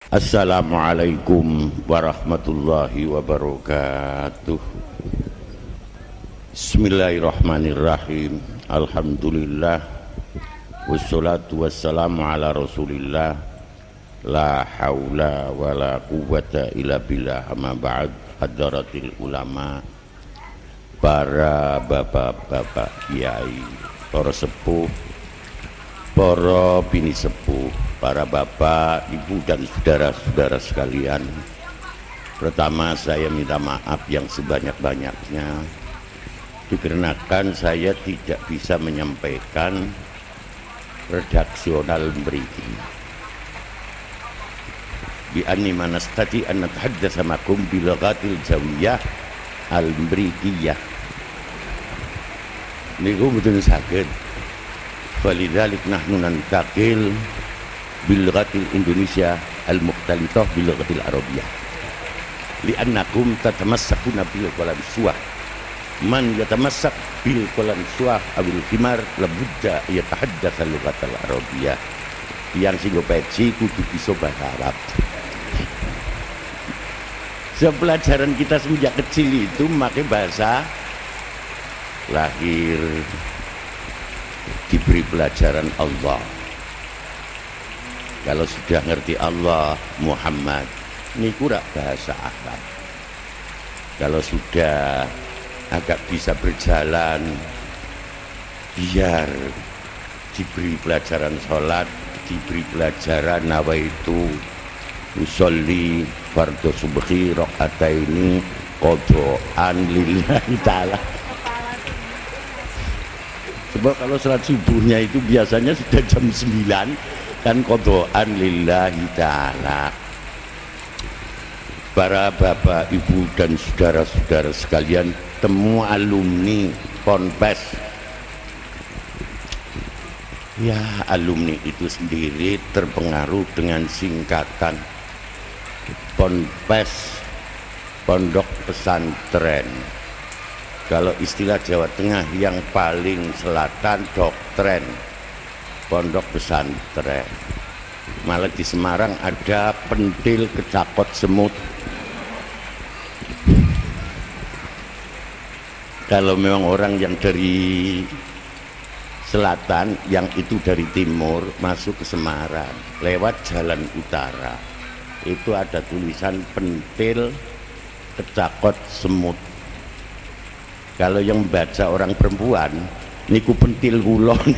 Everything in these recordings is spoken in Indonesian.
Assalamualaikum warahmatullahi wabarakatuh. Bismillahirrahmanirrahim. Alhamdulillah wassalatu wassalamu ala rasulillah. La haula wa la quwwata illa billah. Amma ba'd. Hadaratil ulama, para bapak-bapak kiai, para sepuh, para bini sepuh, para bapak, ibu dan saudara-saudara sekalian. Pertama saya minta maaf yang sebanyak-banyaknya dikarenakan saya tidak bisa menyampaikan redaksional mriki. Bi anni manastati an natahaddatsa makum bil lughatil jawiyah al mrikiyah. Niku mboten saged. Falidzalik nahnu nantakil bil lughatil Indonesia al mukhtalitah bil lughatil Arabiyyah. Li'annakum tatamassakuna bil qalam suwah. Man yatamassak bil qalam suwah awil himar labudda yatahaddatsa lughatal Arabiyyah. Yang sing peci kudu bisa bahasa Arab. Pelajaran kita semenjak kecil itu memakai bahasa, lahir diberi pelajaran Allah. Kalau sudah ngerti Allah, Muhammad, ini kurang bahasa Arab. Kalau sudah agak bisa berjalan, biar diberi pelajaran sholat, diberi pelajaran nawaitu usolli fardhu subhi rakaataini qadhaan lillahi ta'ala. Sebab kalau salat subuhnya itu biasanya sudah jam 9 kan qadhaan lillahi ta'ala. Para bapak, ibu dan saudara-saudara sekalian, temu alumni Ponpes. Ya, alumni itu sendiri terpengaruh dengan singkatan Ponpes, Pondok Pesantren. Kalau istilah Jawa Tengah yang paling selatan, doktren, Pondok Pesantren. Malah di Semarang ada pentil kecakot semut. Kalau memang orang yang dari selatan, yang itu dari timur masuk ke Semarang lewat jalan utara, itu ada tulisan pentil kecakot semut. Kalau yang baca orang perempuan, niku pentil kulon.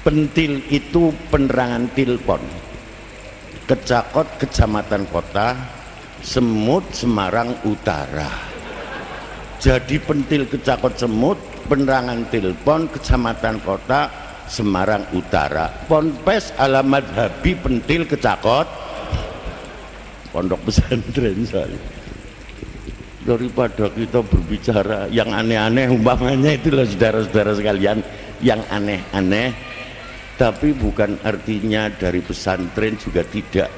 Pentil itu penerangan tilpon. Kecakot kecamatan kota, semut Semarang Utara. Jadi pentil kecakot semut, penerangan tilpon, kecamatan kota Semarang Utara. Ponpes alamat habi pentil kecakot Pondok Pesantren saya. Daripada kita berbicara yang aneh-aneh, umpamanya itulah saudara-saudara sekalian, yang aneh-aneh, tapi bukan artinya dari pesantren juga tidak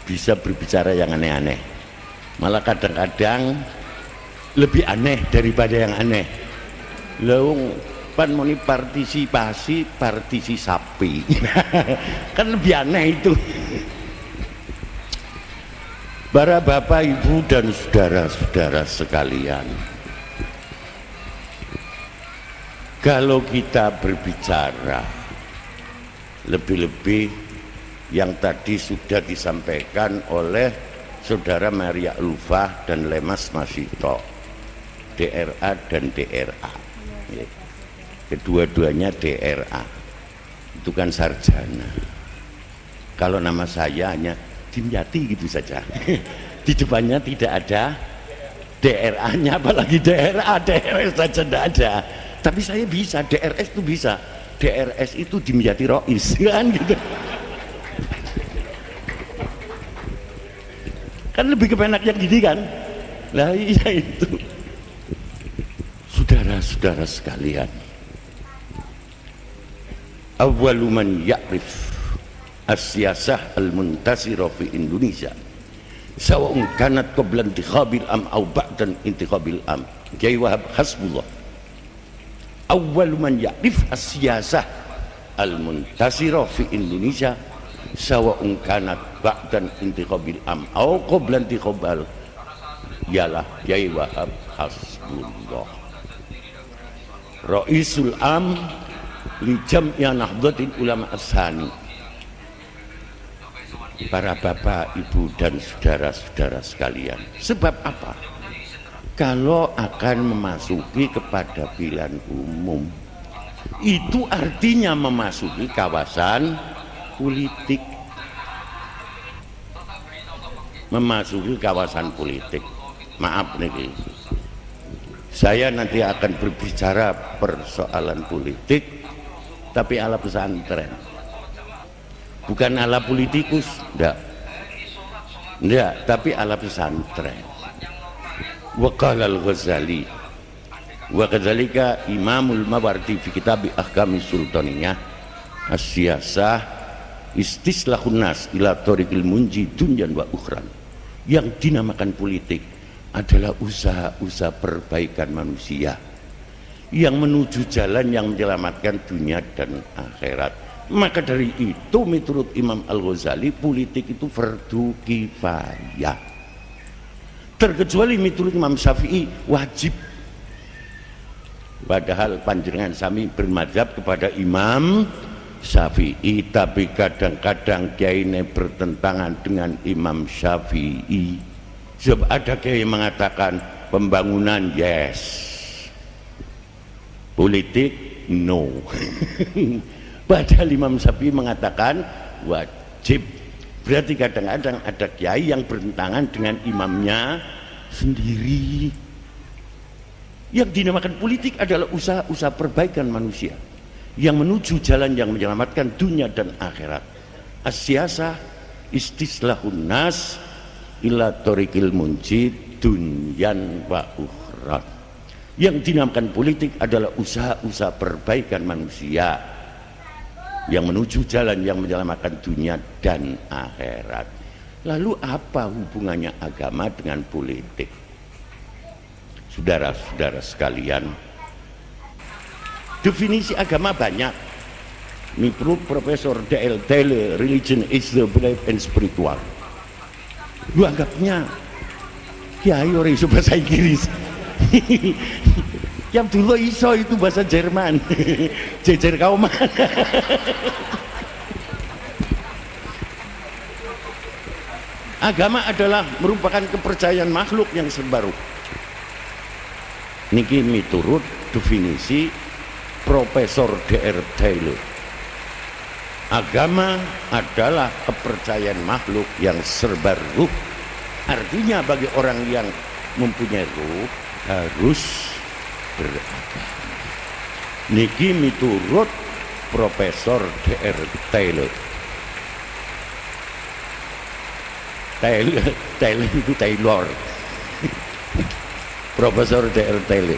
bisa berbicara yang aneh-aneh. Malah kadang-kadang lebih aneh daripada yang aneh. Laung pan moni partisipasi sapi. Kan lebih aneh itu. Para bapak, ibu dan saudara-saudara sekalian, kalau kita berbicara lebih-lebih yang tadi sudah disampaikan oleh saudara Maria Lufah dan Lemas Masito, DRA dan DRA, kedua-duanya DRA, itu kan sarjana. Kalau nama saya hanya Dimyati gitu saja. Di depannya tidak ada DRA-nya, apalagi DRA, DRS saja tidak ada. Tapi saya bisa, DRS itu bisa. DRS itu Dimyati Rois, kan gitu. Kan lebih kepenak yang gini kan. Lah iya itu. Saudara-saudara sekalian, awwalu man ya'rif as-siyasah al-muntasirah fi Indonesia sawa'un kanat qabla intikhabil am aw ba'da intikhabil am, Kiai Wahab Hasbullah. Awwalu man ya'rif as-siyasah al-muntasira fi Indonesia sawa'un kanat ba'dan intiqabil am au qabla intiqabal ialah Kiai Wahab Hasbullah Raisul Am li Jam'iyah Nahdlatul Ulama As-Sani. Para bapak, ibu dan saudara-saudara sekalian, sebab apa? Kalau akan memasuki kepada pilihan umum, itu artinya memasuki kawasan politik. Memasuki kawasan politik. Maaf nih, saya nanti akan berbicara persoalan politik, tapi ala pesantren, bukan ala politikus, enggak, tapi ala pesantren. Wa qala al-Ghazali wa kadzalika Imamul Mawardi fi kitab Ahkamis Sultaniyah as-siyasah istislahun nas ila tariqil munji dunyan wa ukhran. Yang dinamakan politik adalah usaha-usaha perbaikan manusia yang menuju jalan yang menyelamatkan dunia dan akhirat. Maka dari itu menurut Imam Al-Ghazali politik itu fardu kifayah, terkecuali menurut Imam Syafi'i wajib. Padahal panjenengan sami bermadzhab kepada Imam Syafi'i, tapi kadang-kadang kiai ini bertentangan dengan Imam Syafi'i. Sebab ada kiai mengatakan pembangunan yes, politik no. Padahal Imam Syafi'i mengatakan wajib. Berarti kadang-kadang ada kiai yang bertentangan dengan imamnya sendiri. Yang dinamakan politik adalah usaha-usaha perbaikan manusia yang menuju jalan yang menyelamatkan dunia dan akhirat. As-siyasah istislahun nas ila tariqil munjid dunyan wa ukhra. Yang dinamakan politik adalah usaha-usaha perbaikan manusia yang menuju jalan yang menyelamatkan dunia dan akhirat. Lalu apa hubungannya agama dengan politik? Saudara-saudara sekalian, definisi agama banyak. Menurut Profesor D.L. Taylor, religion is the belief and spiritual. Lu anggapnya kiai ora iso bahasa Inggris. Yang dulu iso itu bahasa Jerman. Jejer kauman. Agama adalah merupakan kepercayaan makhluk yang sebaru. Niki miturut definisi Profesor D.R. Taylor. Agama adalah kepercayaan makhluk yang serba ruh. Artinya bagi orang yang mempunyai ruh harus beragama. Niki miturut Profesor D.R. Taylor. Taylor itu Taylor. Profesor D.R. Taylor.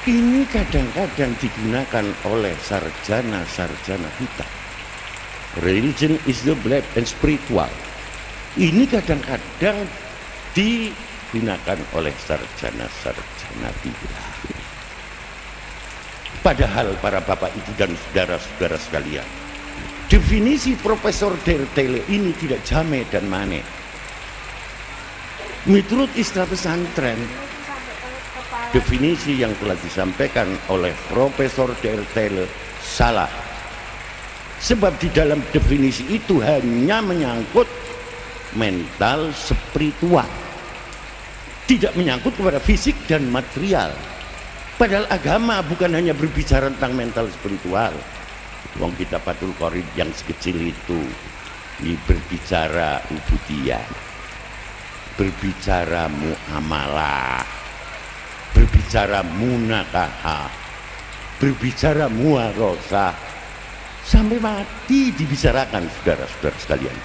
Ini kadang-kadang digunakan oleh sarjana-sarjana kita. Religion is the belief and spiritual. Ini kadang-kadang digunakan oleh sarjana-sarjana kita. Padahal para bapak ibu dan saudara-saudara sekalian, definisi Profesor D.R. Taylor ini tidak jame dan mane. Menurut istilah pesantren, definisi yang telah disampaikan oleh Profesor D.R. Taylor salah. Sebab di dalam definisi itu hanya menyangkut mental spiritual, tidak menyangkut kepada fisik dan material. Padahal agama bukan hanya berbicara tentang mental spiritual. Wong kita Fathul Qorib yang sekecil itu ini berbicara ubudiyah, berbicara muamalah, berbicara munakaha, berbicara muarosah, sampai mati dibicarakan, saudara-saudara sekalian.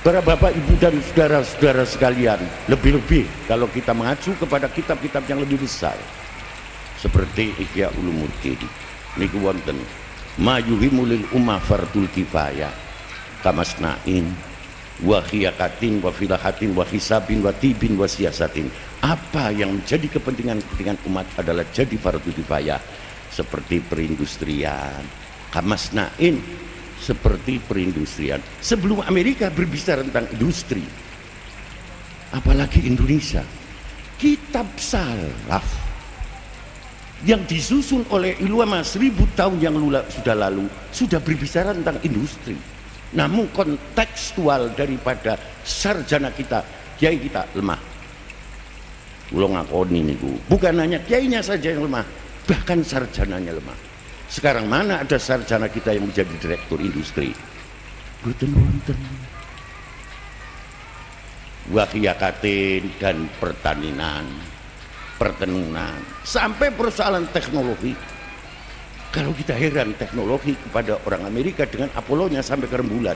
Para bapak, ibu dan saudara-saudara sekalian, lebih-lebih kalau kita mengacu kepada kitab-kitab yang lebih besar seperti Ihya Ulumuddin, niku wonten ma yuhimu lil ummah fardul kifayah kamasna'in wa khiyakatin wa filahatin wa hisabin wa tibin wa siyasatin. Apa yang menjadi kepentingan umat adalah jadi fardu kifayah, seperti perindustrian, kamasnain seperti perindustrian. Sebelum Amerika berbicara tentang industri, apalagi Indonesia, kitab salaf yang disusun oleh ulama 1000 tahun yang sudah lalu sudah berbicara tentang industri. Namun kontekstual daripada sarjana kita, kiai kita lemah. Kula ngakoni niku, bukan hanya kiainya saja yang lemah, bahkan sarjananya lemah. Sekarang mana ada sarjana kita yang menjadi direktur industri? Boten wonten. Wahyakatin dan pertanian, pertenunan, sampai persoalan teknologi. Kalau kita heran teknologi kepada orang Amerika dengan Apollo-nya sampai ke rembulan,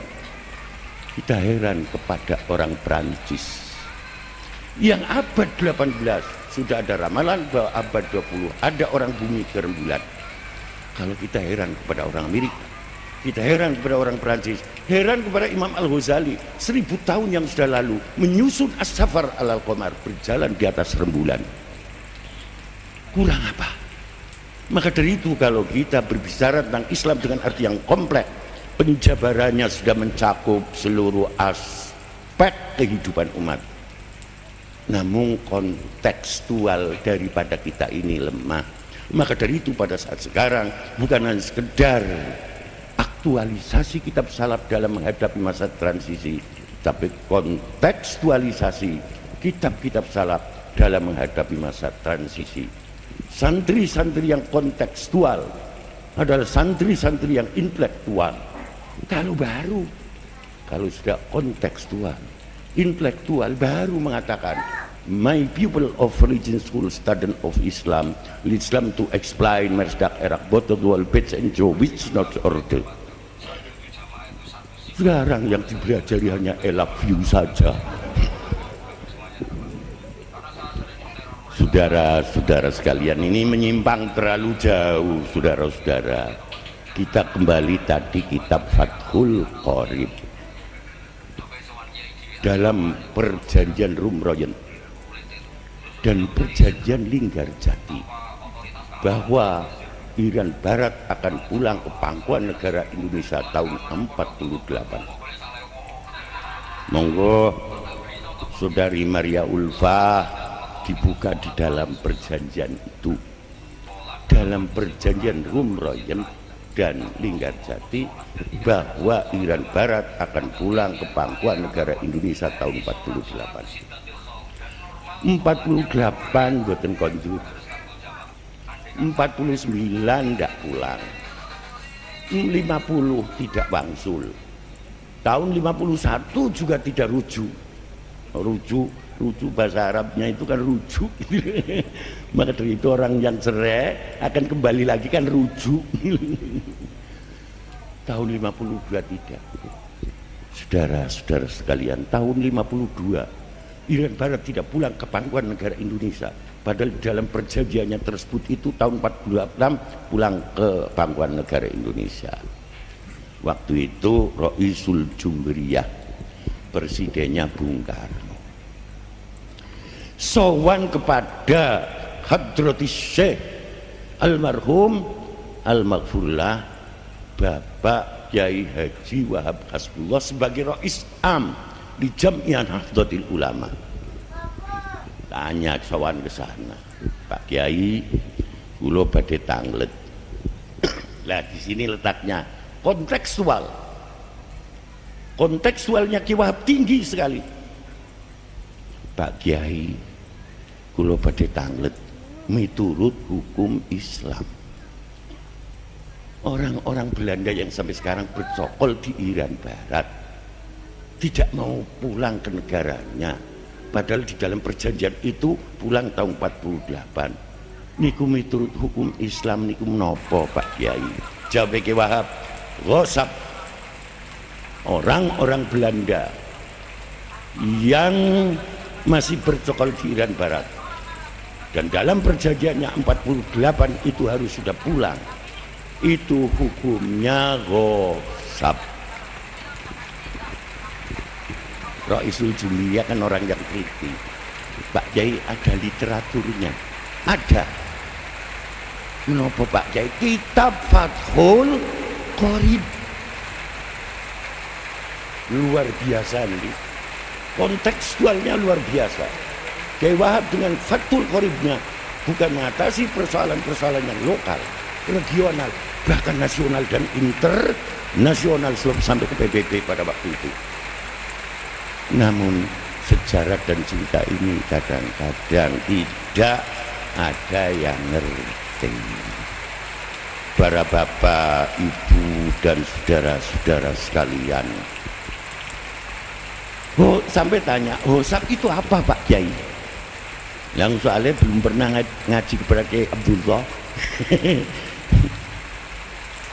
kita heran kepada orang Prancis yang abad 18 sudah ada ramalan bahwa abad 20 ada orang bumi ke rembulan. Kalau kita heran kepada orang Amerika, kita heran kepada orang Prancis, heran kepada Imam Al-Ghazali 1000 tahun yang sudah lalu menyusun As-Safar Al-Qamar, berjalan di atas rembulan. Kurang apa? Maka dari itu kalau kita berbicara tentang Islam dengan arti yang kompleks, penjabarannya sudah mencakup seluruh aspek kehidupan umat. Namun kontekstual daripada kita ini lemah. Maka dari itu pada saat sekarang bukan hanya sekedar aktualisasi kitab salaf dalam menghadapi masa transisi, tapi kontekstualisasi kitab-kitab salaf dalam menghadapi masa transisi. Santri-santri yang kontekstual adalah santri-santri yang intelektual. Kalau baru, kalau sudah kontekstual, intelektual, baru mengatakan my people of religion school student of Islam Islam to explain mersdak erak botol wal bits and joe which not order. Sekarang yang dipelajari hanya elabview saja. Saudara-saudara sekalian, ini menyimpang terlalu jauh. Saudara-saudara, kita kembali tadi kitab Fathul Qorib dalam perjanjian Rumroyen dan perjanjian Linggarjati bahwa Irian Barat akan pulang ke pangkuan negara Indonesia tahun 48. Monggo Saudari Maria Ulfa dibuka di dalam perjanjian itu, dalam perjanjian Rumroyen dan Linggarjati, bahwa Irian Barat akan pulang ke pangkuan negara Indonesia tahun 48. 48 boten konjur, 49 ndak pulang, 50 tidak wangsul, tahun 51 juga tidak rujuk. Rujuk bahasa Arabnya itu kan rujuk. Maka dari itu orang yang cerai akan kembali lagi kan rujuk. Tahun 52 tidak. Saudara-saudara sekalian, tahun 52 Irian Barat tidak pulang ke pangkuan negara Indonesia, padahal dalam perjanjiannya tersebut itu tahun 46 pulang ke pangkuan negara Indonesia. Waktu itu Raisul Jumhuriyah, presidennya Bung Karno, sowan kepada Hadratis Syekh almarhum al-maghfurlah Bapak Kyai Haji Wahab Hasbullah sebagai Rais Am di Jamiah Nahdlatul Ulama. Tanya sowan ke sana, Pak Kyai, kula badhe tanglet. Lah di sini letaknya kontekstual. Kontekstualnya Ki Wahab tinggi sekali. Pak Kyai, kula badhe tanglet miturut hukum Islam. Orang-orang Belanda yang sampai sekarang bercokol di Irian Barat tidak mau pulang ke negaranya, padahal di dalam perjanjian itu pulang tahun 48. Niku miturut hukum Islam niku menapa Pak Kyai? Jawab Ki Wahab, gosap. Orang-orang Belanda yang masih bercokol di Irian Barat dan dalam perjanjiannya 48 itu harus sudah pulang, itu hukumnya gosap. Raisul Jumhuriyah kan orang yang kritis. Pak Kyai, ada literaturnya, ada. Menapa Pak Kiai? Kitab Fathul Qorib. Luar biasa nih. Kontekstualnya luar biasa. Kiai Wahab dengan Fathul Qoribnya bukan mengatasi persoalan-persoalan yang lokal, regional, bahkan nasional dan internasional sampai ke PBB pada waktu itu. Namun sejarah dan cerita ini kadang-kadang tidak ada yang ngerti. Para bapak, ibu, dan saudara-saudara sekalian, sampai tanya, Hosab itu apa Pak Kiai? Yang soalnya belum pernah ngaji kepada Kiai Abdullah.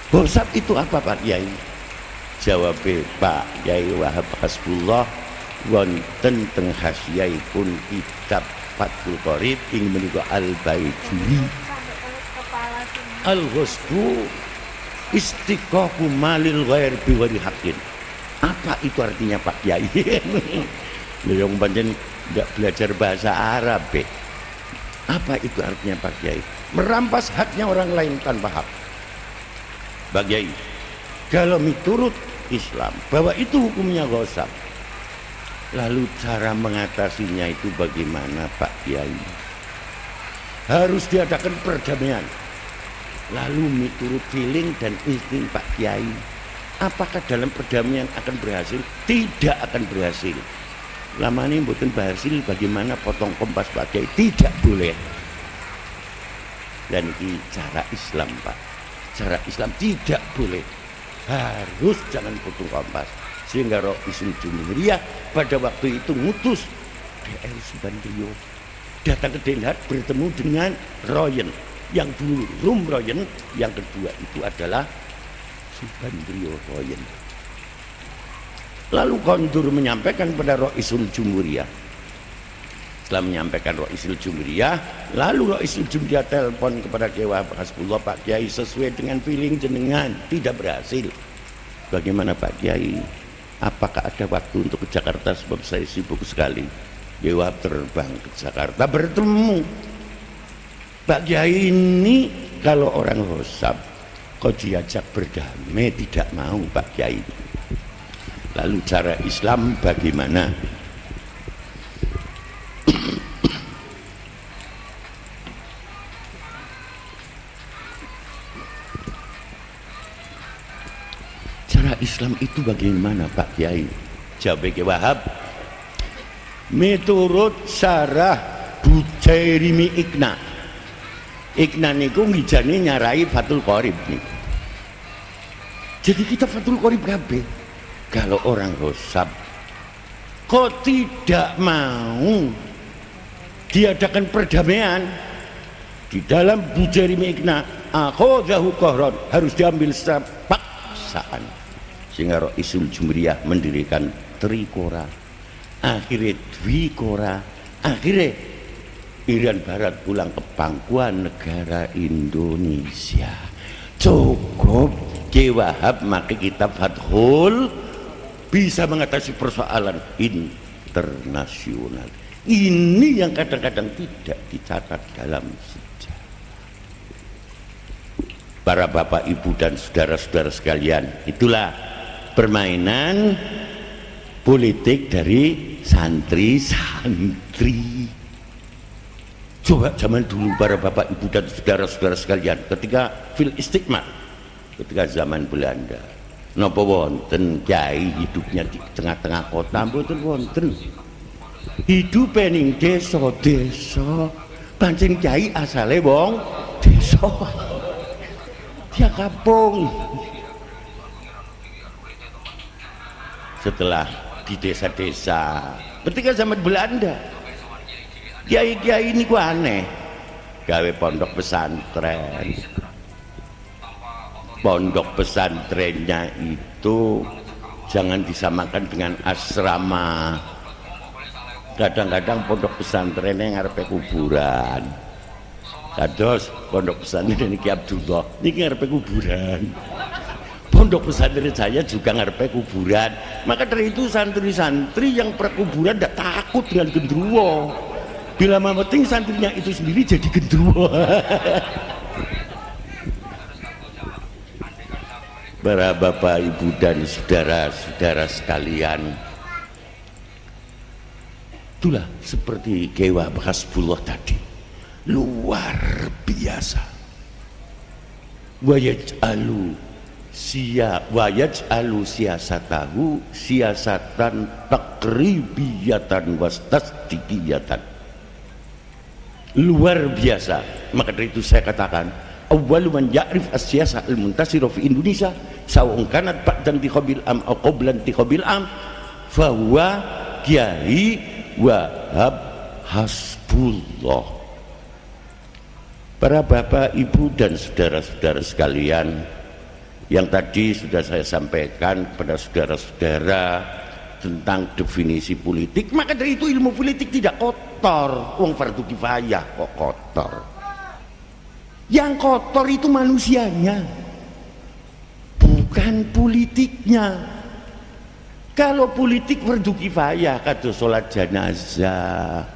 Hosab itu apa Pak Kiai? Jawab Pak Kiai Wahab Hasbullah, wonten teng hasyiaipun kitab Fathul Qorib ing menika Al-Baijuri. Al-Ghusbu istiqaqu malil ghair bi ghairi haqqin. Apa itu artinya Pak Kiai? Yang pancen enggak belajar bahasa Arab. Apa itu artinya Pak Kiai? Merampas haknya orang lain tanpa hak. Pak Kiai, kalau menurut Islam bahwa itu hukumnya ghosab, lalu cara mengatasinya itu bagaimana Pak Kiai? Harus diadakan perdamaian. Lalu menurut feeling dan insting Pak Kiai, apakah dalam perdamaian akan berhasil? Tidak akan berhasil. Lama ini mboten berhasil, bagaimana potong kompas Pak Kiai? Tidak boleh. Dan ini cara Islam Pak. Cara Islam tidak boleh. Harus jangan potong kompas. Sehingga Roisul Jumhuriyah pada waktu itu ngutus DR Subandrio datang ke Den Haag bertemu dengan Royen. Yang dulu Rum Royen, yang kedua itu adalah Subandrio Royen. Lalu Kondur menyampaikan kepada Roisul Jumhuriyah. Setelah menyampaikan Roisul Jumhuriyah, lalu Roisul Jumhuriyah telepon kepada Kiai Wahab Hasbullah, Pak Kiai sesuai dengan feeling jenengan tidak berhasil. Bagaimana Pak Kiai? Apakah ada waktu untuk ke Jakarta sebab saya sibuk sekali? Kiai Wahab terbang ke Jakarta bertemu. Pak Kiai ini kalau orang Hosab kok diajak berdamai tidak mau Pak Kiai. Lalu cara Islam bagaimana? Cara Islam itu bagaimana Pak Kiai? Jawab Kiai Wahab, menurut syarah Bujairimi Iqna. Iqna niku ngijani nyarai Fathul Qorib niku. Jadi kita Fathul Qorib kabeh. Kalau orang Hosab kok tidak mau diadakan perdamaian di dalam Bujairimi Iqna, akhadhahu qahran, harus diambil secara paksaan. Sehingga Roisul Jumhuriyah mendirikan Trikora, akhirnya Dwikora, akhirnya Irian Barat pulang ke pangkuan negara Indonesia. Cukup Kiai Wahab maka kitab Fathul bisa mengatasi persoalan internasional. Ini yang kadang-kadang tidak dicatat dalam sejarah. Para bapak, ibu, dan saudara-saudara sekalian, itulah permainan politik dari santri-santri. Coba zaman dulu para bapak, ibu, dan saudara-saudara sekalian, ketika fil istiqmat, ketika zaman Belanda, napa wonten kiai hidupnya di tengah-tengah kota, mboten wonten. Hidup ning desa-desa, pancen kiai asale wong desa. Dia kampung. Setelah di desa-desa, ketika zaman Belanda, kiai-kiai ini ku aneh, gawe pondok pesantren. Pondok pesantrennya itu jangan disamakan dengan asrama. Kadang-kadang pondok pesantrennya ngarepe kuburan. Kados pondok pesantren ini Ki Abdullah, ini ngarepe kuburan. Pondok pesantren saya juga ngarepe kuburan. Maka dari itu santri-santri yang perkuburan tidak takut dengan genderuwo. Bila penting santrinya itu sendiri jadi genderuwo. para bapak, ibu dan saudara-saudara sekalian, itulah seperti Kewa Hasbullah tadi, luar biasa. Wayaj'alu siyasatahu siyasatan takribiyatan wastasdikiyatan, luar biasa. Maka dari itu saya katakan, awwalu man ya'rif as-siyasah al-muntasira fi Indonesia sawa'un kanat ba'dan tikhabil am aw qablan tikhabil am fahuwa Kiai Wahab Hasbullah. Para bapak, ibu dan saudara-saudara sekalian, yang tadi sudah saya sampaikan kepada saudara-saudara tentang definisi politik, maka dari itu ilmu politik tidak kotor. Wong fardu kifayah kok kotor? Yang kotor itu manusianya, bukan politiknya. Kalau politik fardu kifayah kata sholat jenazah,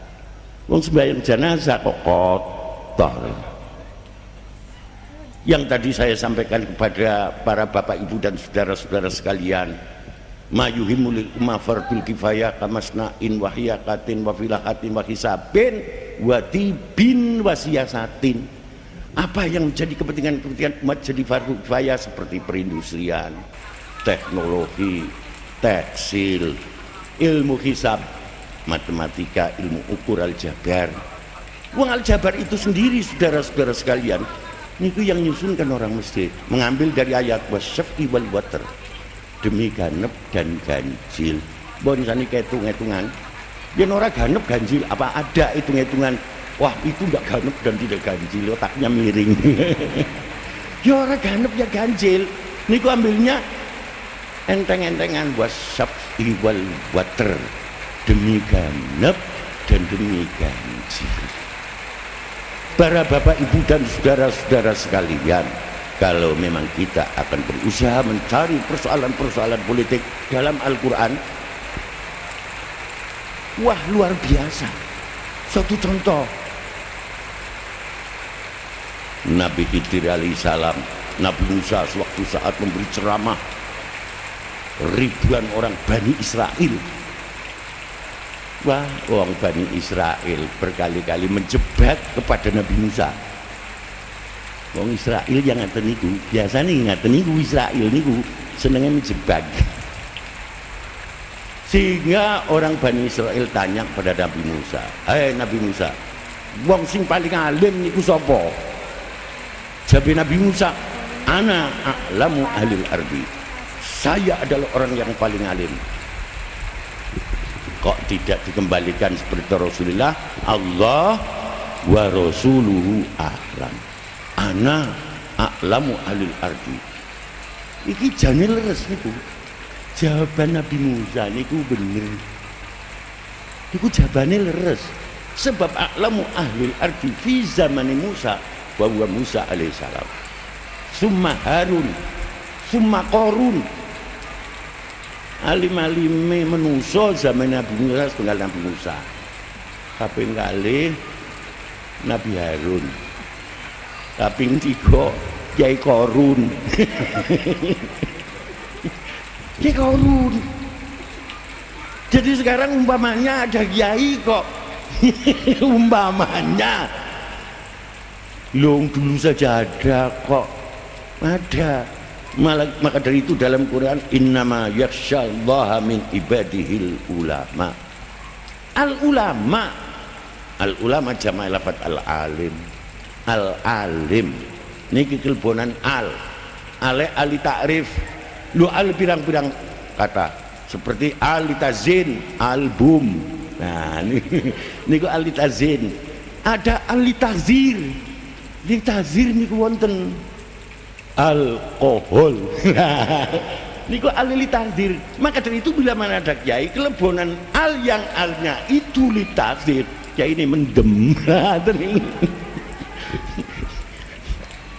wong sembahyang jenazah kok kotor. Yang tadi saya sampaikan kepada para bapak, ibu dan saudara-saudara sekalian, mayuhimul umma fardul kifayah kamasna'in wahiyakatin wafilahatin wahisabin watibin wasiyasatin. Apa yang menjadi kepentingan umat jadi fardhu kifayah seperti perindustrian, teknologi, tekstil, ilmu hisab, matematika, ilmu ukur aljabar. Wong aljabar itu sendiri saudara-saudara sekalian, niku yang nyusunkan orang Mesir, mengambil dari ayat wasyaf'i wal water, demi ganep dan ganjil. Bon sani ketung-ketungan, yen ora ganep ganjil apa ada hitung-hitungan? Wah itu enggak ganep dan tidak ganjil, otaknya miring. Ya ora ganep ya ganjil. Niku ambilnya enteng-entengan wasyaf'i wal water, demi ganep dan demi ganjil. Para bapak, ibu dan saudara-saudara sekalian, kalau memang kita akan berusaha mencari persoalan-persoalan politik dalam Al-Quran, wah luar biasa. Satu contoh, Nabi Khidir alaihissalam, Nabi Musa sewaktu saat memberi ceramah, ribuan orang Bani Israel, wah orang Bani Israel berkali-kali menjebak kepada Nabi Musa. Wong Israel yang ngaten niku, biasanya ngaten niku Israel niku senengnya menjebak. Sehingga orang Bani Israel tanya kepada Nabi Musa, "Hai Nabi Musa, wong sing paling alim niku sapa?" Jawab Nabi Musa, "Ana a'lamu ahlil ardi." Saya adalah orang yang paling alim. Kok tidak dikembalikan seperti Rasulullah, Allah wa rasuluhu a'lam, ana a'lamu ahlil ardi. Iki jane leres niku. Jawaban Nabi Musa niku bener. Niku jawabane leres. Sebab a'lamu ahlil ardi fi zamani Musa wa huwa Musa alaihissalam. Summa Harun, summa Qarun. Alim-alime menuso zaman Nabi Musa setunggal Nabi Musa. Kaping kalih Nabi Harun. Kaping 3 Kiai Qarun. Kiai Qarun. Jadi sekarang umpamanya ada kiai kok. Umpamanya. Loh dulu saja ada kok. Ada. Maka dari itu dalam Quran, innama yakhsyallaha min ibadihil ulama. Al-ulama, al-ulama jama'i lafat al-alim. Al-alim niki kelebonan al ali ta'rif. Lu al pirang-pirang kata seperti alitazin, album. Nah niku alitazin. Ada alitazir. Litazir niku wonten alkohol. Niku alitazir. Maka dari itu bila mana ada kiai kelebonan al yang alnya itu litazir, kiai ini mendem.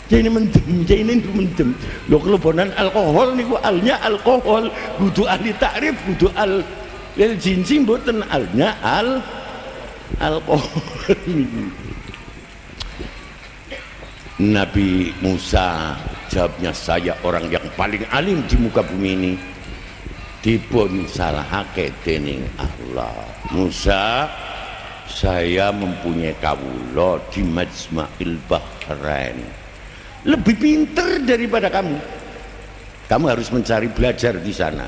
Kiai ini mendem. Lho kelebonan alkohol niku alnya alkohol, kudu ahli takrif, kudu al lil jinsi mboten alnya alkohol. Nabi Musa Jawabnya, saya orang yang paling alim di muka bumi ini, dipun salahake dening Allah. Musa, saya mempunyai kawula di Majma'il Bahrain, lebih pinter daripada kamu. Kamu harus mencari belajar di sana.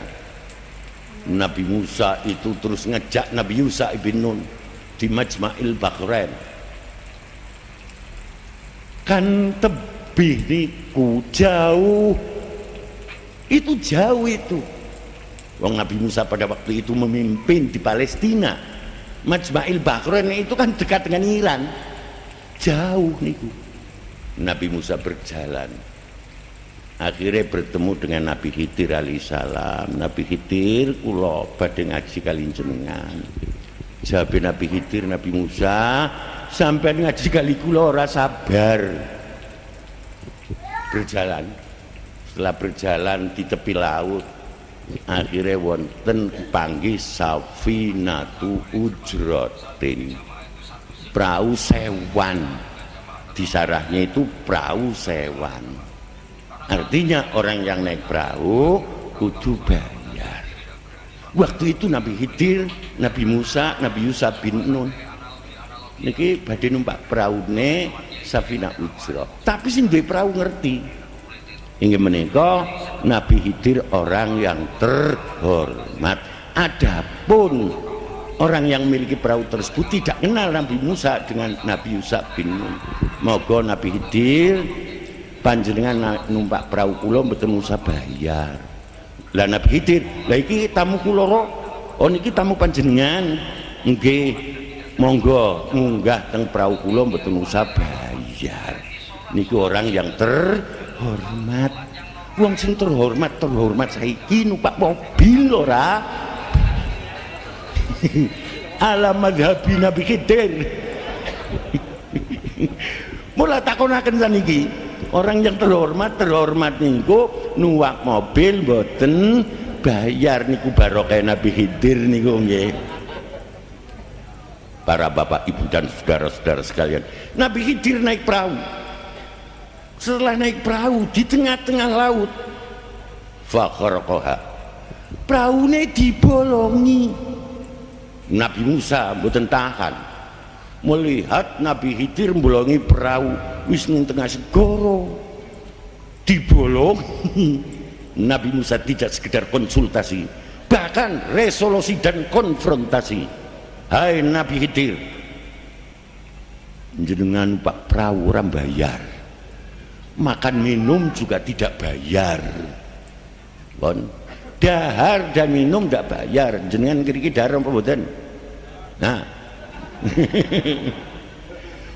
Nabi Musa itu terus ngejak Nabi Yusha ibn Nun di Majma'il Bahrain. Kan tebih niku jauh, itu jauh itu. Wong Nabi Musa pada waktu itu memimpin di Palestina. Majma'il Bahrain itu kan dekat dengan Iran, jauh niku. Nabi Musa berjalan, akhirnya bertemu dengan Nabi Khidir alaihissalam. Nabi Khidir, kula badhe ngaji kali jenengan. Jawab Nabi Khidir, Nabi Musa, sampai ngaji kali kula ora sabar. Berjalan, setelah berjalan di tepi laut, akhirnya wonten panggih safinatu ujratin, perahu sewan. Di sarahnya itu perahu sewan, artinya orang yang naik perahu kudu bayar. Waktu itu Nabi Khidir, Nabi Musa, Nabi Yusha bin Nun niki badhe numpak peraune Safina Ujrah, tapi sing duwe perahu ngerti. Inggih menika Nabi Khidir orang yang terhormat. Adapun orang yang memiliki perahu tersebut tidak kenal Nabi Musa dengan Nabi Yusha bin Nun. Moga Nabi Khidir, panjenengan numpak perahu kula mboten usah bayar. Lah Nabi Khidir, lah iki tamu kula kok. Oh niki tamu panjenengan. Nggih, monggo munggah teng perahu kula mboten usah bayar. Niki orang yang terhormat. Wong sing terhormat saiki numpak mobil ora. Ala madhabi Nabi Khidir. Mula takonaken saniki, orang yang terhormat niku numpak mobil mboten bayar, niku barokah Nabi Khidir niku nggih. Para bapak ibu dan saudara-saudara sekalian, Nabi Khidir naik perahu. Setelah naik perahu di tengah-tengah laut, fakharqaha, peraune dibolongi. Nabi Musa mboten tahan, melihat Nabi Khidir mbolongi perahu wis ning tengah segara dibolongi. Nabi Musa tidak sekedar konsultasi, bahkan resolusi dan konfrontasi. Hai Nabi Khidir, jenengan pak perahu ora bayar, makan minum juga tidak bayar, bon dahar dan minum tidak bayar, jenengan kiri dahar apa mboten? Nah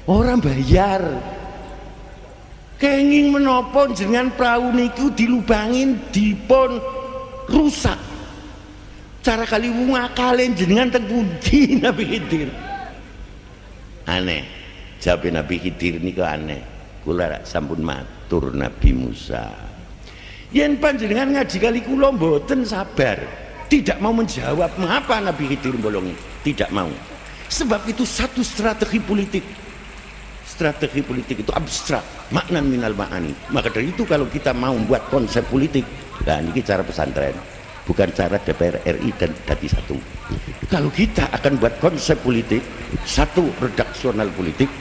orang bayar. Kenging menapa jenengan perahu niku dilubangin dipun rusak. Cara kali wong akale jenengan teng pundi Nabi Khidir? Aneh. Jawab Nabi Khidir niku aneh. Kula sampun matur Nabi Musa. Yen panjenengan ngaji kali kula mboten sabar, tidak mau menjawab mengapa Nabi Khidir bolongi, tidak mau. Sebab itu satu strategi politik. Strategi politik itu abstrak, makna minal ma'ani. Maka dari itu kalau kita mau membuat konsep politik, nah ini cara pesantren, bukan cara DPR RI dan Dadi Satu. Kalau kita akan buat konsep politik, satu redaksional politik,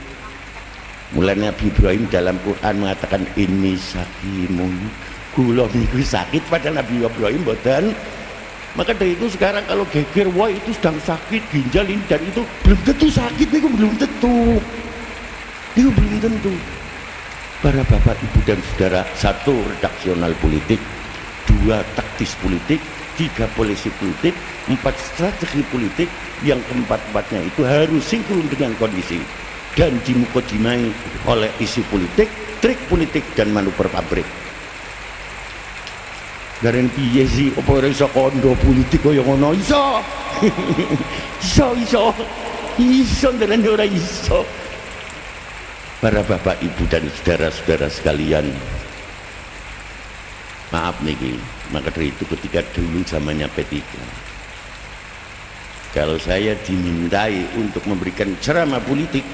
mulai Nabi Ibrahim dalam Quran mengatakan ini sakimun, kula niku sakit, pada Nabi Ibrahim boten. Maka dari itu sekarang kalau geger, wah itu sedang sakit ginjal ini dan itu, belum tentu sakit niku, belum tentu. Itu belum tentu. Para bapak ibu dan saudara, satu redaksional politik, dua taktis politik, tiga polisi politik, empat strategi politik, yang keempat-empatnya itu harus sinkron dengan kondisi dan dimukadimai oleh isu politik, trik politik dan manuver pabrik. Garen piye sih apa ora iso kondo politik kaya ngono? Iso. Iso ndeleng ora iso. Para bapak ibu dan saudara-saudara sekalian, maaf niki, maka dari itu ketika dulu zamannya P3, kalau saya dimintai untuk memberikan ceramah politik,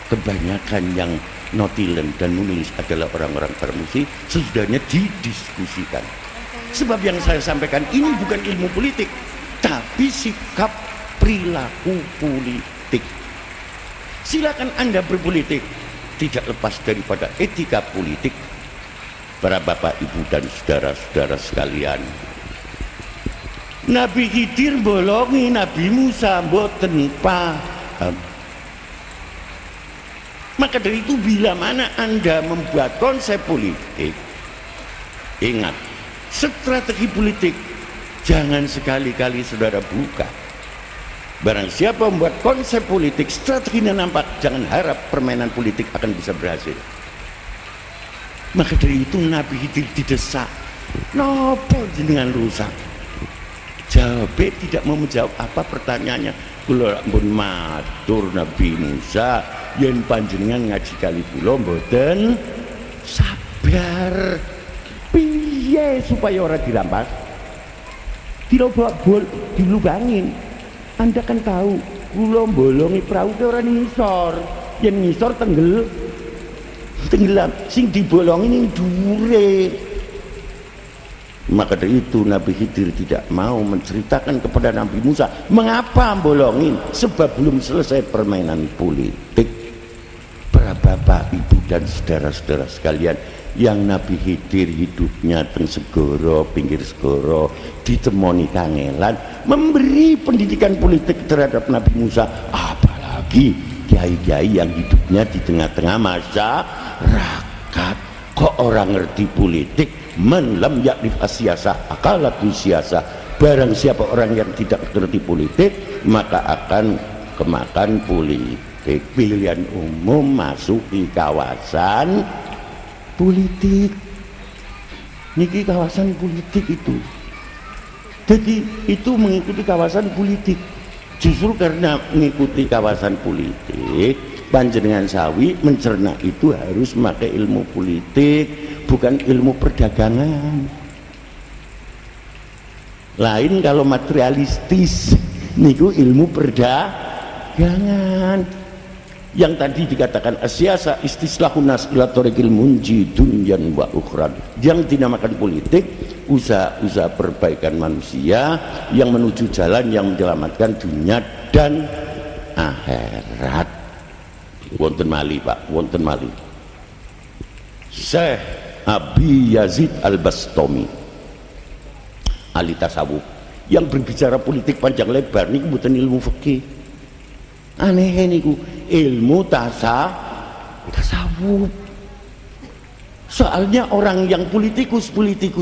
kebanyakan yang notilen dan menulis adalah orang-orang permusi, sesudahnya didiskusikan. Sebab yang saya sampaikan ini bukan ilmu politik, tapi sikap perilaku politik. Silakan Anda berpolitik, tidak lepas daripada etika politik. Para bapak, ibu dan saudara-saudara sekalian, Nabi Khidir bolongi Nabi Musa mboten paham. Maka dari itu bila mana Anda membuat konsep politik, ingat, strategi politik jangan sekali-kali saudara buka. Barang siapa membuat konsep politik, strateginya nampak, jangan harap permainan politik akan bisa berhasil. Maka dari itu Nabi Khidir didesak, nopo jenengan rusak? Jawabnya tidak mau menjawab apa pertanyaannya. Kula ampun matur Nabi Musa, yen panjenengan ngaji kali kula mboten sabar. Piye supaya ora dirampas? Dilubangin. Anda kan tahu, kula bolongi perahu ke ora ngisor. Yen ngisor tenggelam, sing dibolongi ning dhuwure. Maka dari itu Nabi Khidir tidak mau menceritakan kepada Nabi Musa mengapa bolongin, sebab belum selesai permainan politik. Para bapak, ibu dan saudara-saudara sekalian, yang Nabi Khidir hidupnya teng segoro, pinggir segoro, ditemoni kangelan, memberi pendidikan politik terhadap Nabi Musa, apalagi kiai-kiai yang hidupnya di tengah-tengah masyarakat. Kok orang ngerti politik? Man lam yakrif asyasah akalat siasah. Barang siapa orang yang tidak ngerti politik, maka akan kemakan politik. Pilihan umum masuki kawasan politik. Niki kawasan politik itu. Jadi itu mengikuti kawasan politik. Justru karena mengikuti kawasan politik, panjenengan sawi mencerna itu harus memakai ilmu politik, bukan ilmu perdagangan. Lain kalau materialistis, niku ilmu perdagangan. Yang tadi dikatakan asyasa istislahun nas ila tariqil munji dunyan wa ukhran, yang dinamakan politik usaha-usaha perbaikan manusia yang menuju jalan yang menyelamatkan dunia dan akhirat. Wonten mali Pak, wonten mali. Syekh Abi Yazid Al-Bastami, ahli tasawuf, yang berbicara politik panjang lebar niku mboten ilmu fikih. Aneh niku ilmu tasawuf. Soalnya orang yang politikus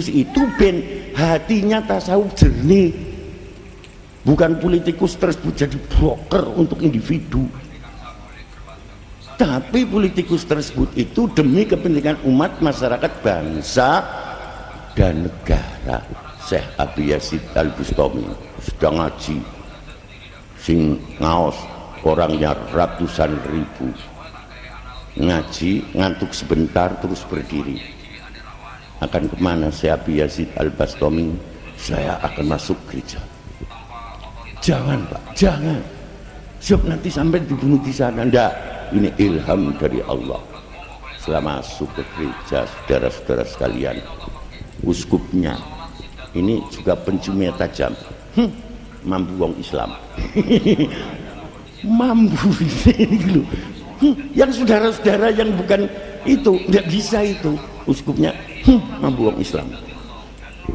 itu ben hatinya tasawuf jernih, bukan politikus tersebut jadi broker untuk individu. Tapi politikus tersebut itu demi kepentingan umat, masyarakat, bangsa dan negara. Syekh Abi Yazid Al-Bustami sudah ngaji, sing ngaos orangnya ratusan ribu, ngaji ngantuk sebentar terus berdiri. Akan kemana Syekh Abi Yazid Al-Bustami? Saya akan masuk gereja. Jangan Pak, jangan, siap nanti sampai dibunuh di sana. Ndak, ini ilham dari Allah. Setelah masuk ke gereja, saudara-saudara sekalian, uskupnya ini juga penciumnya tajam. Mampu wong Islam. Mampu ini. Yang saudara-saudara yang bukan itu nggak bisa itu. Uskupnya mampu wong Islam.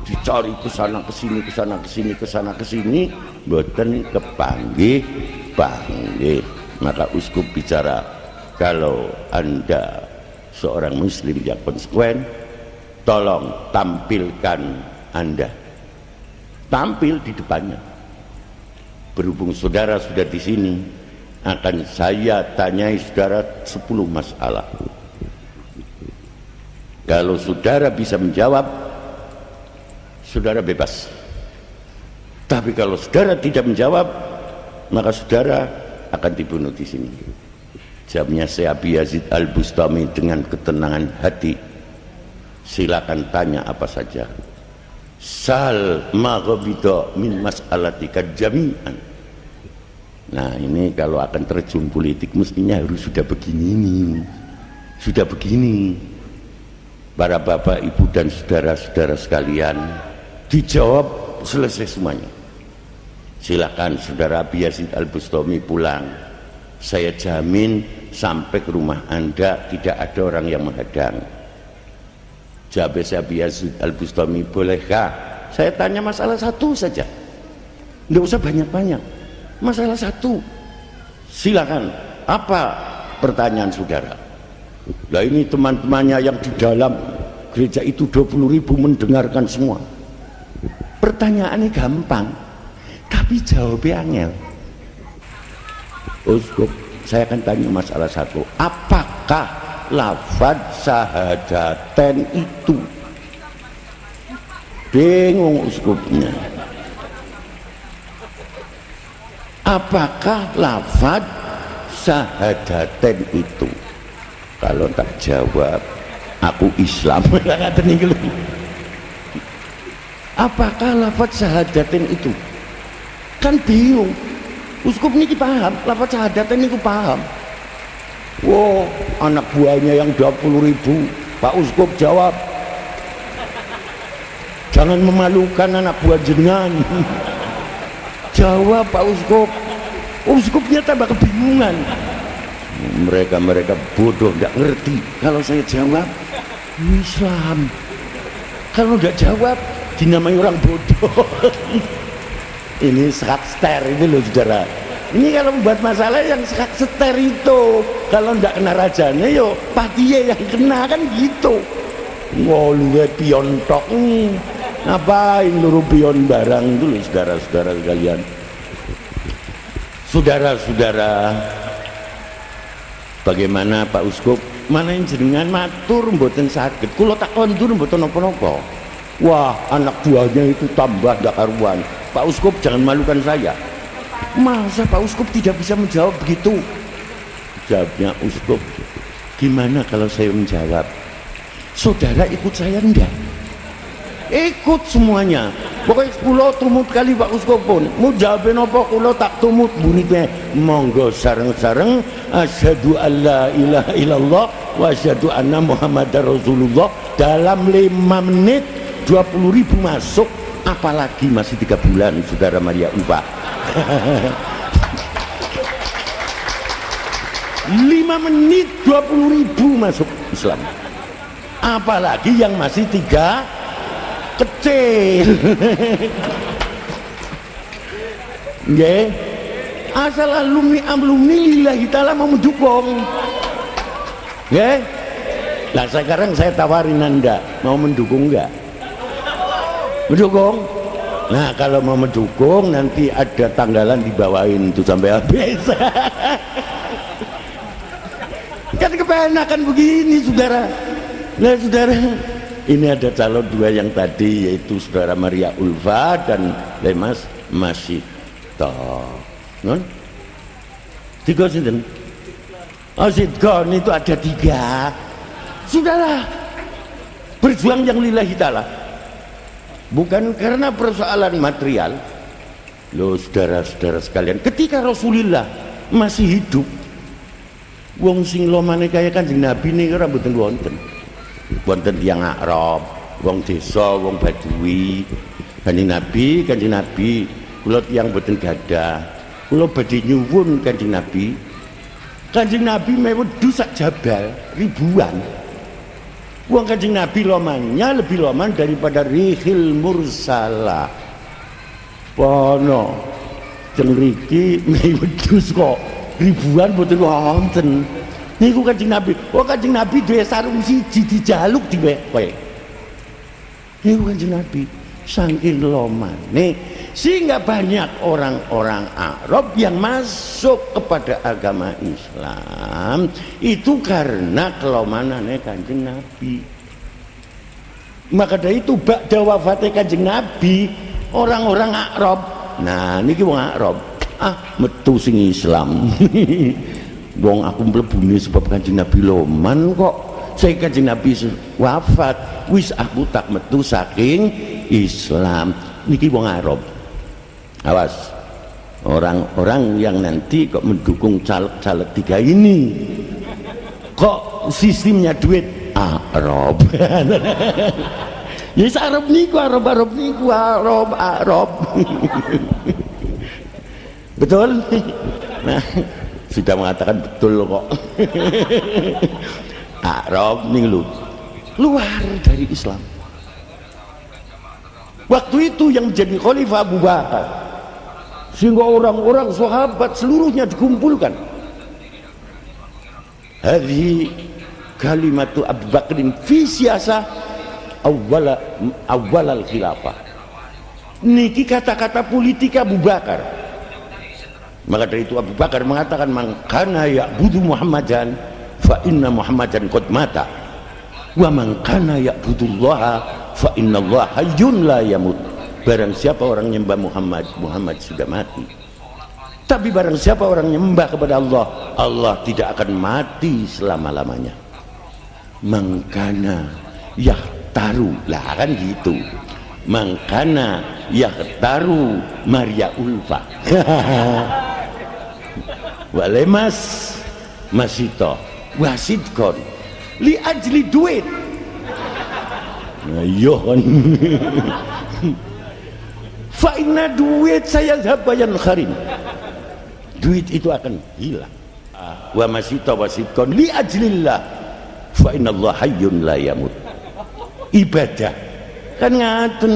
Dicari ke sana ke sini, ke sana ke sini, ke sana ke sini, mboten kepanggih panggih. Maka uskup bicara, kalau Anda seorang muslim yang konsekuen, tolong tampilkan Anda, tampil di depannya. Berhubung saudara sudah di sini, akan saya tanyai saudara 10 masalah. Kalau saudara bisa menjawab, saudara bebas. Tapi kalau saudara tidak menjawab, maka saudara akan dibunuh di sini. Jawabnya Syekh Abi Yazid Al-Bustami dengan ketenangan hati. Silakan tanya apa saja. Sal maghbida min mas'alatika jami'an. Nah ini kalau akan terjun politik mestinya harus sudah begini. sudah begini, para bapak, ibu dan saudara-saudara sekalian, dijawab selesai semuanya. Silakan saudara Abi Yazid Al-Bustami pulang, saya jamin sampai ke rumah Anda tidak ada orang yang menghadang. Jawab Abi Yazid Al-Bustami, bolehkah saya tanya masalah satu saja, nggak usah banyak-banyak, masalah satu, silakan. Apa pertanyaan saudara? Nah ini teman-temannya yang di dalam gereja itu 20.000 mendengarkan semua. Pertanyaannya gampang, tapi jawabnya angel. Uskup, saya akan tanya masalah satu, apakah lafaz syahadaten itu? Bingung uskupnya. Apakah lafaz syahadaten itu? Kalau tak jawab, aku Islam. Apakah lafaz syahadaten itu? Kan bingung. Uskup ini paham, lafaz syahadaten ini paham. Wow, anak buahnya yang 20.000, Pak Uskup jawab. Jangan memalukan anak buah jenengan. Jawab Pak Uskup. Uskupnya tambah kebingungan. Mereka bodoh, nggak ngerti. Kalau saya jawab Islam, kalau nggak jawab dinamai orang bodoh. Ini skakster itu loh saudara. Ini kalau membuat masalah yang skakster itu, kalau nggak kena rajanya yo patiye yang kena, kan gitu. Ngolwe pion tok nih, ngapain luru pion barang dulu saudara-saudara sekalian. Saudara-saudara, bagaimana Pak Uskup? Mana yang jenengan matur mboten sakit, kula tak kondur mboten napa-napa. Wah, anak buahnya itu tambah gak karuan. Pak Uskup jangan malukan saya. Masa Pak Uskup tidak bisa menjawab begitu? Jawabnya Uskup, gimana kalau saya menjawab? Saudara ikut saya enggak? Ikut semuanya. Pokoknya kula tumut kali Pak Uskup pun mau jawabin apa kula tak tumut bunyinya. Monggo sareng-sareng asyhadu alla ilaha illallah wa asyhadu anna muhammadar rasulullah dalam 5 menit 20.000 masuk, apalagi masih 3 bulan saudara Maria Ulfa. 5 menit 20.000 masuk Islam, apalagi yang masih 3 kecil. Nggih, asal alumni lillahi ta'ala mau mendukung. Nggih. Nah sekarang saya tawarin Anda, mau mendukung enggak? Mendukung? Nah kalau mau mendukung nanti ada tanggalan dibawain tuh sampai habis. Kan kepenakan begini saudara. Nah saudara, ini ada calon 2 yang tadi, yaitu saudara Maria Ulfa dan Lemas Masito. Non? 3 sinten? Oh Sidgon itu ada 3. Saudara, berjuang yang lillahi ta'ala, bukan karena persoalan material. Loh saudara-saudara sekalian, ketika Rasulullah masih hidup, wong sing lomane kaya Kanjeng Nabi nih ora mboten wonten. Wonten tiyang Arab, wong desa, wong Badui. Kanjeng Nabi kula tiyang mboten gadah. Kula badhe nyuwun Kanjeng Nabi. Kanjeng Nabi mewedu sak jabal ribuan. Wong Kanjeng Nabi lomannya lebih loman daripada Rihil Mursala. Pono teng mriki mewedu kok ribuan mboten wonten. Niku Kanjeng Nabi. Oh Kanjeng Nabi duwe sarung siji dijaluk diwe kowe. Niku Kanjeng Nabi saking lomane sehingga banyak orang-orang Arab yang masuk kepada agama Islam itu karena kelomanane Kanjeng Nabi. Maka dari itu ba'da wafatnya Kanjeng Nabi, orang-orang Arab, nah niki wong Arab, metu sing Islam. Wong aku mlebune sebab Kanjeng Nabi loman kok. Saya Kanjeng Nabi wafat, wis aku tak metu saking Islam. Niki wong Arab. Awas, orang-orang yang nanti kok mendukung caleg-caleg 3 ini. kok sistemnya duit Arab. Ya Arab niku Arab niku Arab. Betul. Nah, sudah mengatakan betul kok. Arab nih luar dari Islam. Waktu itu yang menjadi khalifah Abu Bakar, sehingga orang-orang sahabat seluruhnya dikumpulkan. Hadhi kalimatu Abu Bakrin fi siyasah awal al-khilafah. Niki kata-kata politik Abu Bakar. Maka dari itu Abu Bakar mengatakan, man kana ya'budu Muhammadan fa inna Muhammadan qad mata wa man kana ya'budullaha fa innallaha hayyun la yamut. Barang siapa orang nyembah Muhammad, Muhammad sudah mati. Tapi barang siapa orang nyembah kepada Allah, Allah tidak akan mati selama-lamanya. Man kana yahtaru, lah kan gitu. Man kana yahtaru Maria Ulfa. Walemas masito wasidkon li ajli duit. Ayo kan. Fa inna duit saya zabayan kharin. Duit itu akan hilang. Wa masito wasidkon li ajlillah. Fa inna Allah hayyun la yamut. Ibadah kan ngaten,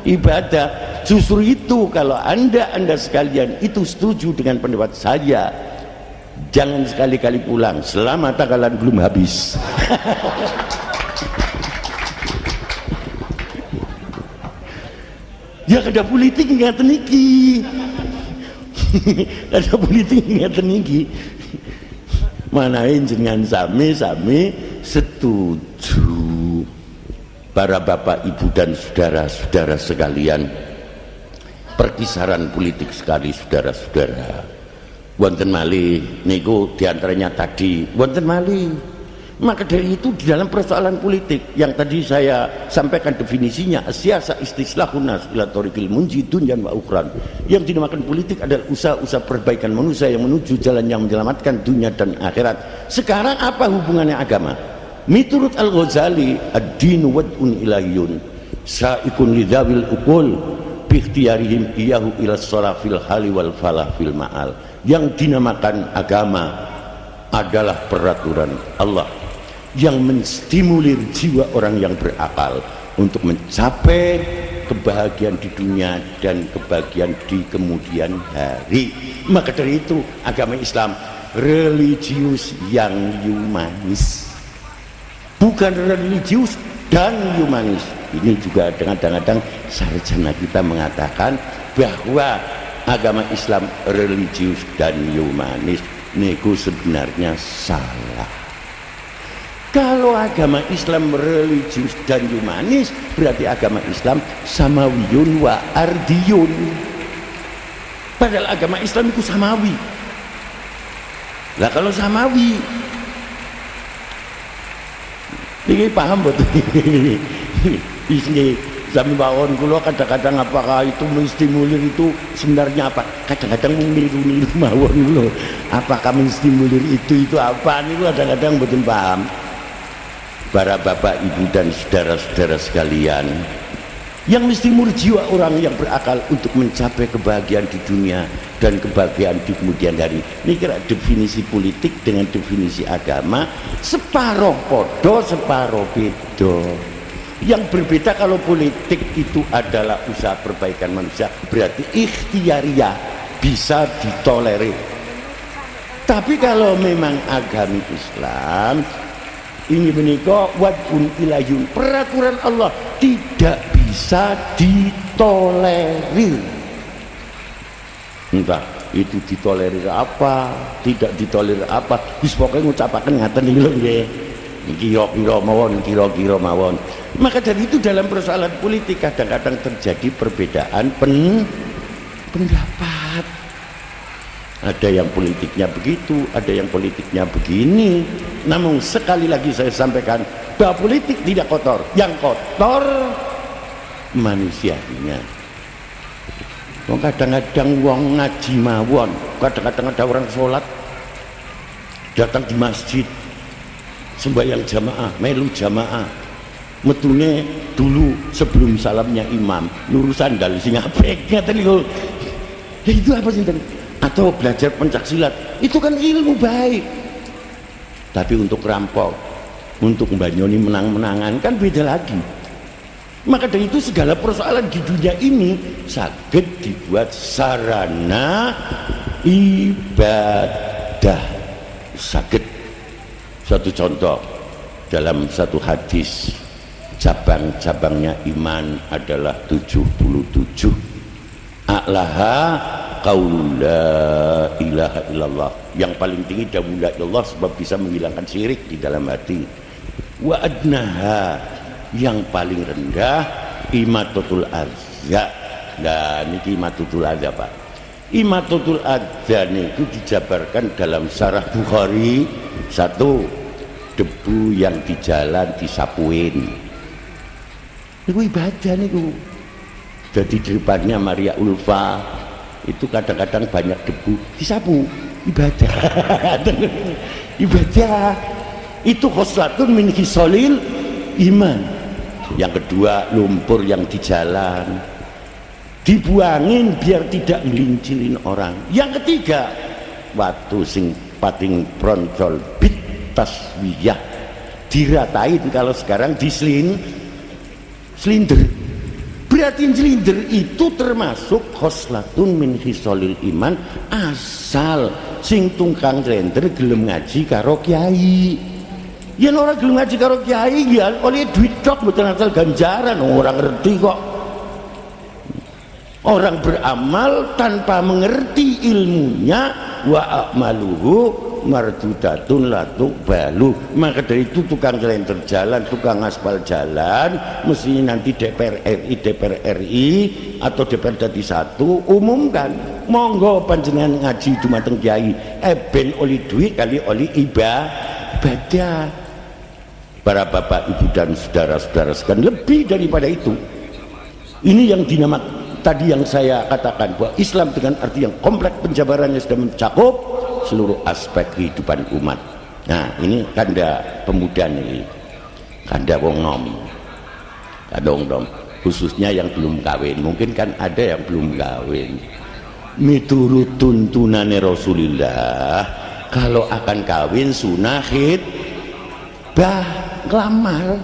ibadah. Justru itu kalau anda sekalian itu setuju dengan pendapat saya, jangan sekali-kali pulang selama tanggalan belum habis. Ya ada politik nggak teniki. Ada politik nggak teniki. Manain dengan sami setuju. Para bapak, ibu dan saudara-saudara sekalian, perkisaran politik sekali saudara-saudara. Wonten malih niku diantaranya tadi wonten malih. Maka dari itu di dalam persoalan politik yang tadi saya sampaikan definisinya, siasa istislahun nas ila tariqil munji dunyan wa ukhran. Yang dinamakan politik adalah usaha-usaha perbaikan manusia yang menuju jalan yang menyelamatkan dunia dan akhirat. Sekarang apa hubungannya agama? Menurut Al-Ghazali, ad-dinu wad'un ilahiyun sa'ikun lidawil ukul bikhtiyarihim iyahu ila sholah fil hali wal falah fil ma'al. Yang dinamakan agama adalah peraturan Allah yang menstimulir jiwa orang yang berakal untuk mencapai kebahagiaan di dunia dan kebahagiaan di kemudian hari. Maka dari itu agama Islam religius yang humanis, bukan religius dan humanis. Ini juga kadang-kadang sarjana kita mengatakan bahwa agama Islam religius dan humanis. Niku sebenarnya salah. Kalau agama Islam religius dan humanis, berarti agama Islam samawiyun wa ardiyun. Padahal agama Islam itu samawi. Lah kalau samawi, ini paham betul. Ini sami bawon kula kadang-kadang apakah itu menstimulir itu sebenarnya apa? Kadang-kadang meniru-niru mawon kula. Apakah menstimulir itu apa? Niku kadang-kadang betul paham. Para bapak, ibu dan saudara-saudara sekalian, yang menstimulur jiwa orang yang berakal untuk mencapai kebahagiaan di dunia dan kebahagiaan di kemudian hari. Ini kira definisi politik dengan definisi agama separuh podo separuh bedo. Yang berbeda kalau politik itu adalah usaha perbaikan manusia, berarti ikhtiariyah, bisa ditolerir. Tapi kalau memang agama Islam ini menikah wad'un ilayun, peraturan Allah tidak bisa ditolerir. Entah itu ditolerir apa, tidak ditolerir apa, wis pokoke ngucapaken ngaten iki lho nggih. Kira-kira mawon, kira-kira mawon. Maka dari itu dalam persoalan politik kadang-kadang terjadi perbedaan pendapat. Ada yang politiknya begitu, ada yang politiknya begini. Namun sekali lagi saya sampaikan bahwa politik tidak kotor, yang kotor manusianya. Kadang-kadang wong ngaji mawon, kadang-kadang ada orang sholat datang di masjid sembahyang jamaah, melu jamaah, metune dulu sebelum salamnya imam lurus sandal sing apik ngaten niku. Ya itu apa sih tadi? Atau belajar pencak silat, itu kan ilmu baik. Tapi untuk rampok, untuk mbanyoni menang-menangan kan beda lagi. Maka dari itu segala persoalan di dunia ini saged dibuat sarana ibadah. Saged. Satu contoh dalam satu hadis, cabang-cabangnya iman adalah 77. A'laha qaulul la ilaha illallah, yang paling tinggi dawuh la ilallah sebab bisa menghilangkan syirik di dalam hati. Wa adnaha, yang paling rendah imatatul adza. Nah niki imatatul adza Pak. Imatatul adza niku dijabarkan dalam syarah Bukhari. Satu, debu yang di jalan disapuin, niku ibadah niku. Jadi di depannya Maria Ulfa itu kadang-kadang banyak debu, disapu, ibadah. Ibadah itu khoslatun min khisalil iman. Yang kedua, lumpur yang di jalan dibuangin biar tidak ngelincilin orang. Yang ketiga, watu sing pating proncol bit taswiyah, diratain. Kalau sekarang selinder. Berarti selinder itu termasuk khoslatun min khisalil iman, asal sing tungkang selinder gelem ngaji karo kiai. Yen ora gelem ngaji karo kiai ya oleh duit tok mboten asal ganjaran, orang ngerti kok. Orang beramal tanpa mengerti ilmunya, wa amaluhu mardudatun la tuqbalu. Maka dari itu tukang selenter jalan, tukang aspal jalan, mesti nanti DPR RI atau DPR dadi satu umumkan, monggo panjenengan ngaji dumateng kiai, ben oli duit kali oli ibadah. Para bapak ibu dan saudara-saudara sekalian, lebih daripada itu, ini yang dinamakan tadi yang saya katakan bahwa Islam dengan arti yang kompleks penjabarannya sudah mencakup seluruh aspek kehidupan umat. Nah ini kanda pemuda nih, kanda wong nom, khususnya yang belum kawin. Mungkin kan ada yang belum kawin. Miturut tuntunane Rasulullah, kalau akan kawin sunah khitbah, ngelamar.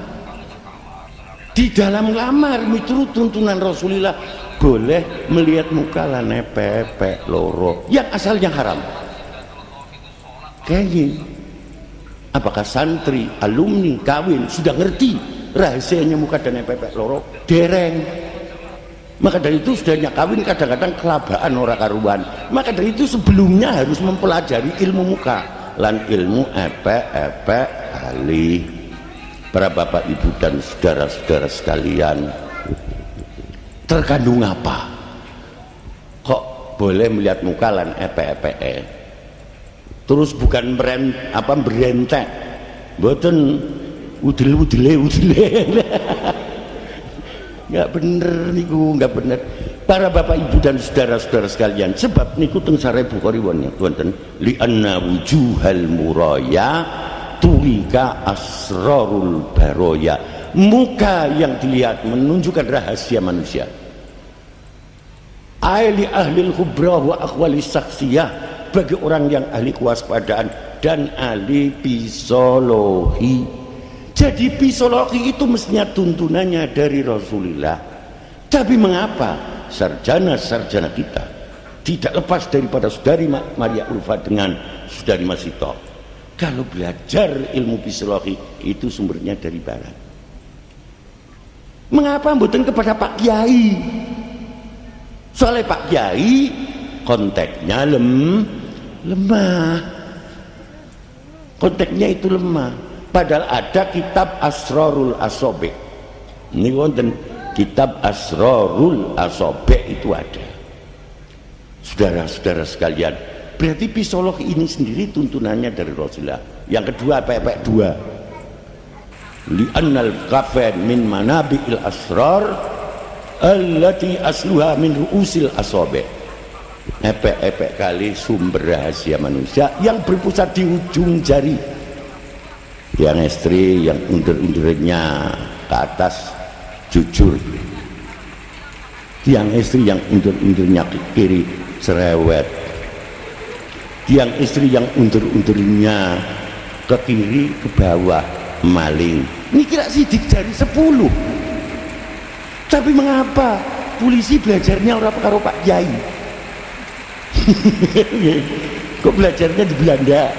Di dalam lamar miturut tuntunan Rasulullah boleh melihat muka lane pepek loro yang asalnya haram. Kayaknya apakah santri alumni kawin sudah ngerti rahasianya muka dan pepek loro? Dereng. Maka dari itu sudahnya kawin kadang-kadang kelabaan ora karuan. Maka dari itu sebelumnya harus mempelajari ilmu muka lan ilmu epek alih. Para bapak ibu dan saudara-saudara sekalian, terkandung apa kok boleh melihat muka lan epe-epe, terus bukan berentek, mboten udile nggak bener niku, nggak bener. Para bapak ibu dan saudara-saudara sekalian, sebab niku teng Sahih Bukhari wonten li anna wujuhal muraya tulika asrarul baroya, muka yang dilihat menunjukkan rahasia manusia. Ahli khubrah wa akhwali saksiyah, bagi orang yang ahli kewaspadaan dan ahli psikologi. Jadi psikologi itu mestinya tuntunannya dari Rasulullah. Tapi mengapa sarjana-sarjana kita tidak lepas daripada saudari Maria Ulfa dengan saudari Masito? Kalau belajar ilmu psikologi itu sumbernya dari barat. Mengapa mboten kepada Pak Kiai? Soalnya Pak Kiai konteksnya lemah. Konteksnya itu lemah. Padahal ada kitab Asrarul Asobe. Ini wonten kitab Asrarul Asobe itu ada. Saudara-saudara sekalian, berarti psikologi ini sendiri tuntunannya dari Rasulullah. Yang kedua pepek dua, li'annal kafan min manabi'il asrar allati asluha min ru'usil asobe. Epek-epek kali sumber rahasia manusia yang berpusat di ujung jari. yang istri yang undur-undurnya ke atas jujur, tiang istri yang undur-undurnya ke kiri cerewet, tiang istri yang undur-undurnya ke kiri ke bawah maling. Ini kira sidik dari 10. Tapi mengapa polisi belajarnya orang karo Pak Yai? Kok belajarnya di Belanda?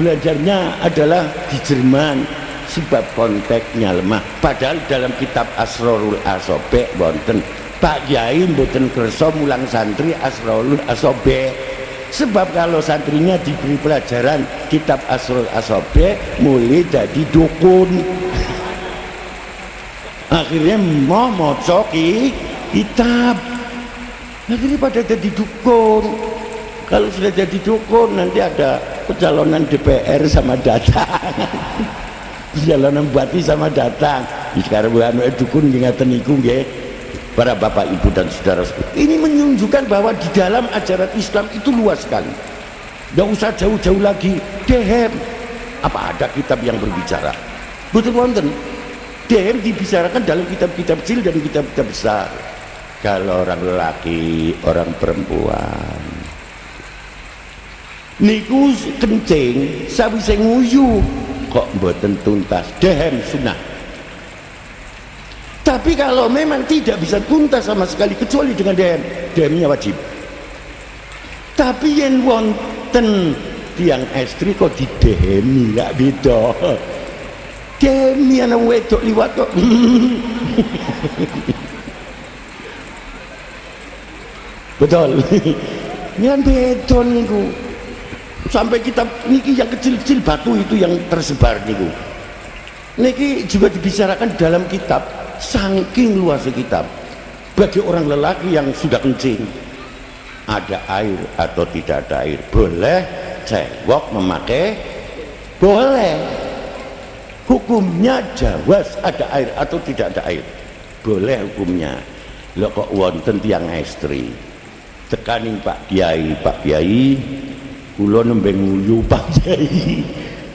Belajarnya adalah di Jerman, sebab konteksnya lemah. Padahal dalam kitab Asrorul Asobek wonten Pak Yai mboten kersa mulang santri Asrorul Asobek. Sebab kalau santrinya diberi pelajaran kitab Asrorul Asobek mulai jadi dukun. Akhirnya mau mocoki kitab, akhirnya pada jadi dukun. Kalau sudah jadi dukun nanti ada pencalonan DPR sama datang. Pencalonan bupati sama datang. Sekarang bukan dukun ngingatan iku nggih. Para bapak ibu dan saudara, ini menunjukkan bahwa di dalam ajaran Islam itu luas sekali. Nggak usah jauh-jauh lagi. Dehem, apa ada kitab yang berbicara? Betul wonten. Dehem dibicarakan dalam kitab-kitab kecil dan kitab-kitab besar. Kalau orang lelaki, orang perempuan niku kencing sawise nguyu kok mboten tuntas, dehem sunnah. Tapi kalau memang tidak bisa tuntas sama sekali kecuali dengan dehem, dehemnya wajib. Tapi yen wonten tiang estri kok didehemi gak beda. Dehemi anak wedok liwat kok. Betul. Ini kan beda niku. Sampai kitab niki yang kecil-kecil batu itu yang tersebar niku. Niki juga dibicarakan dalam kitab, saking luasnya kitab. Bagi orang lelaki yang sudah kencing, ada air atau tidak ada air, boleh cewek memakai, boleh. Hukumnya jawaz, ada air atau tidak ada air, boleh hukumnya. Lo kok wonten tiang estri tekaning Pak Kiai, kula nembe nguyu Pak Kiai.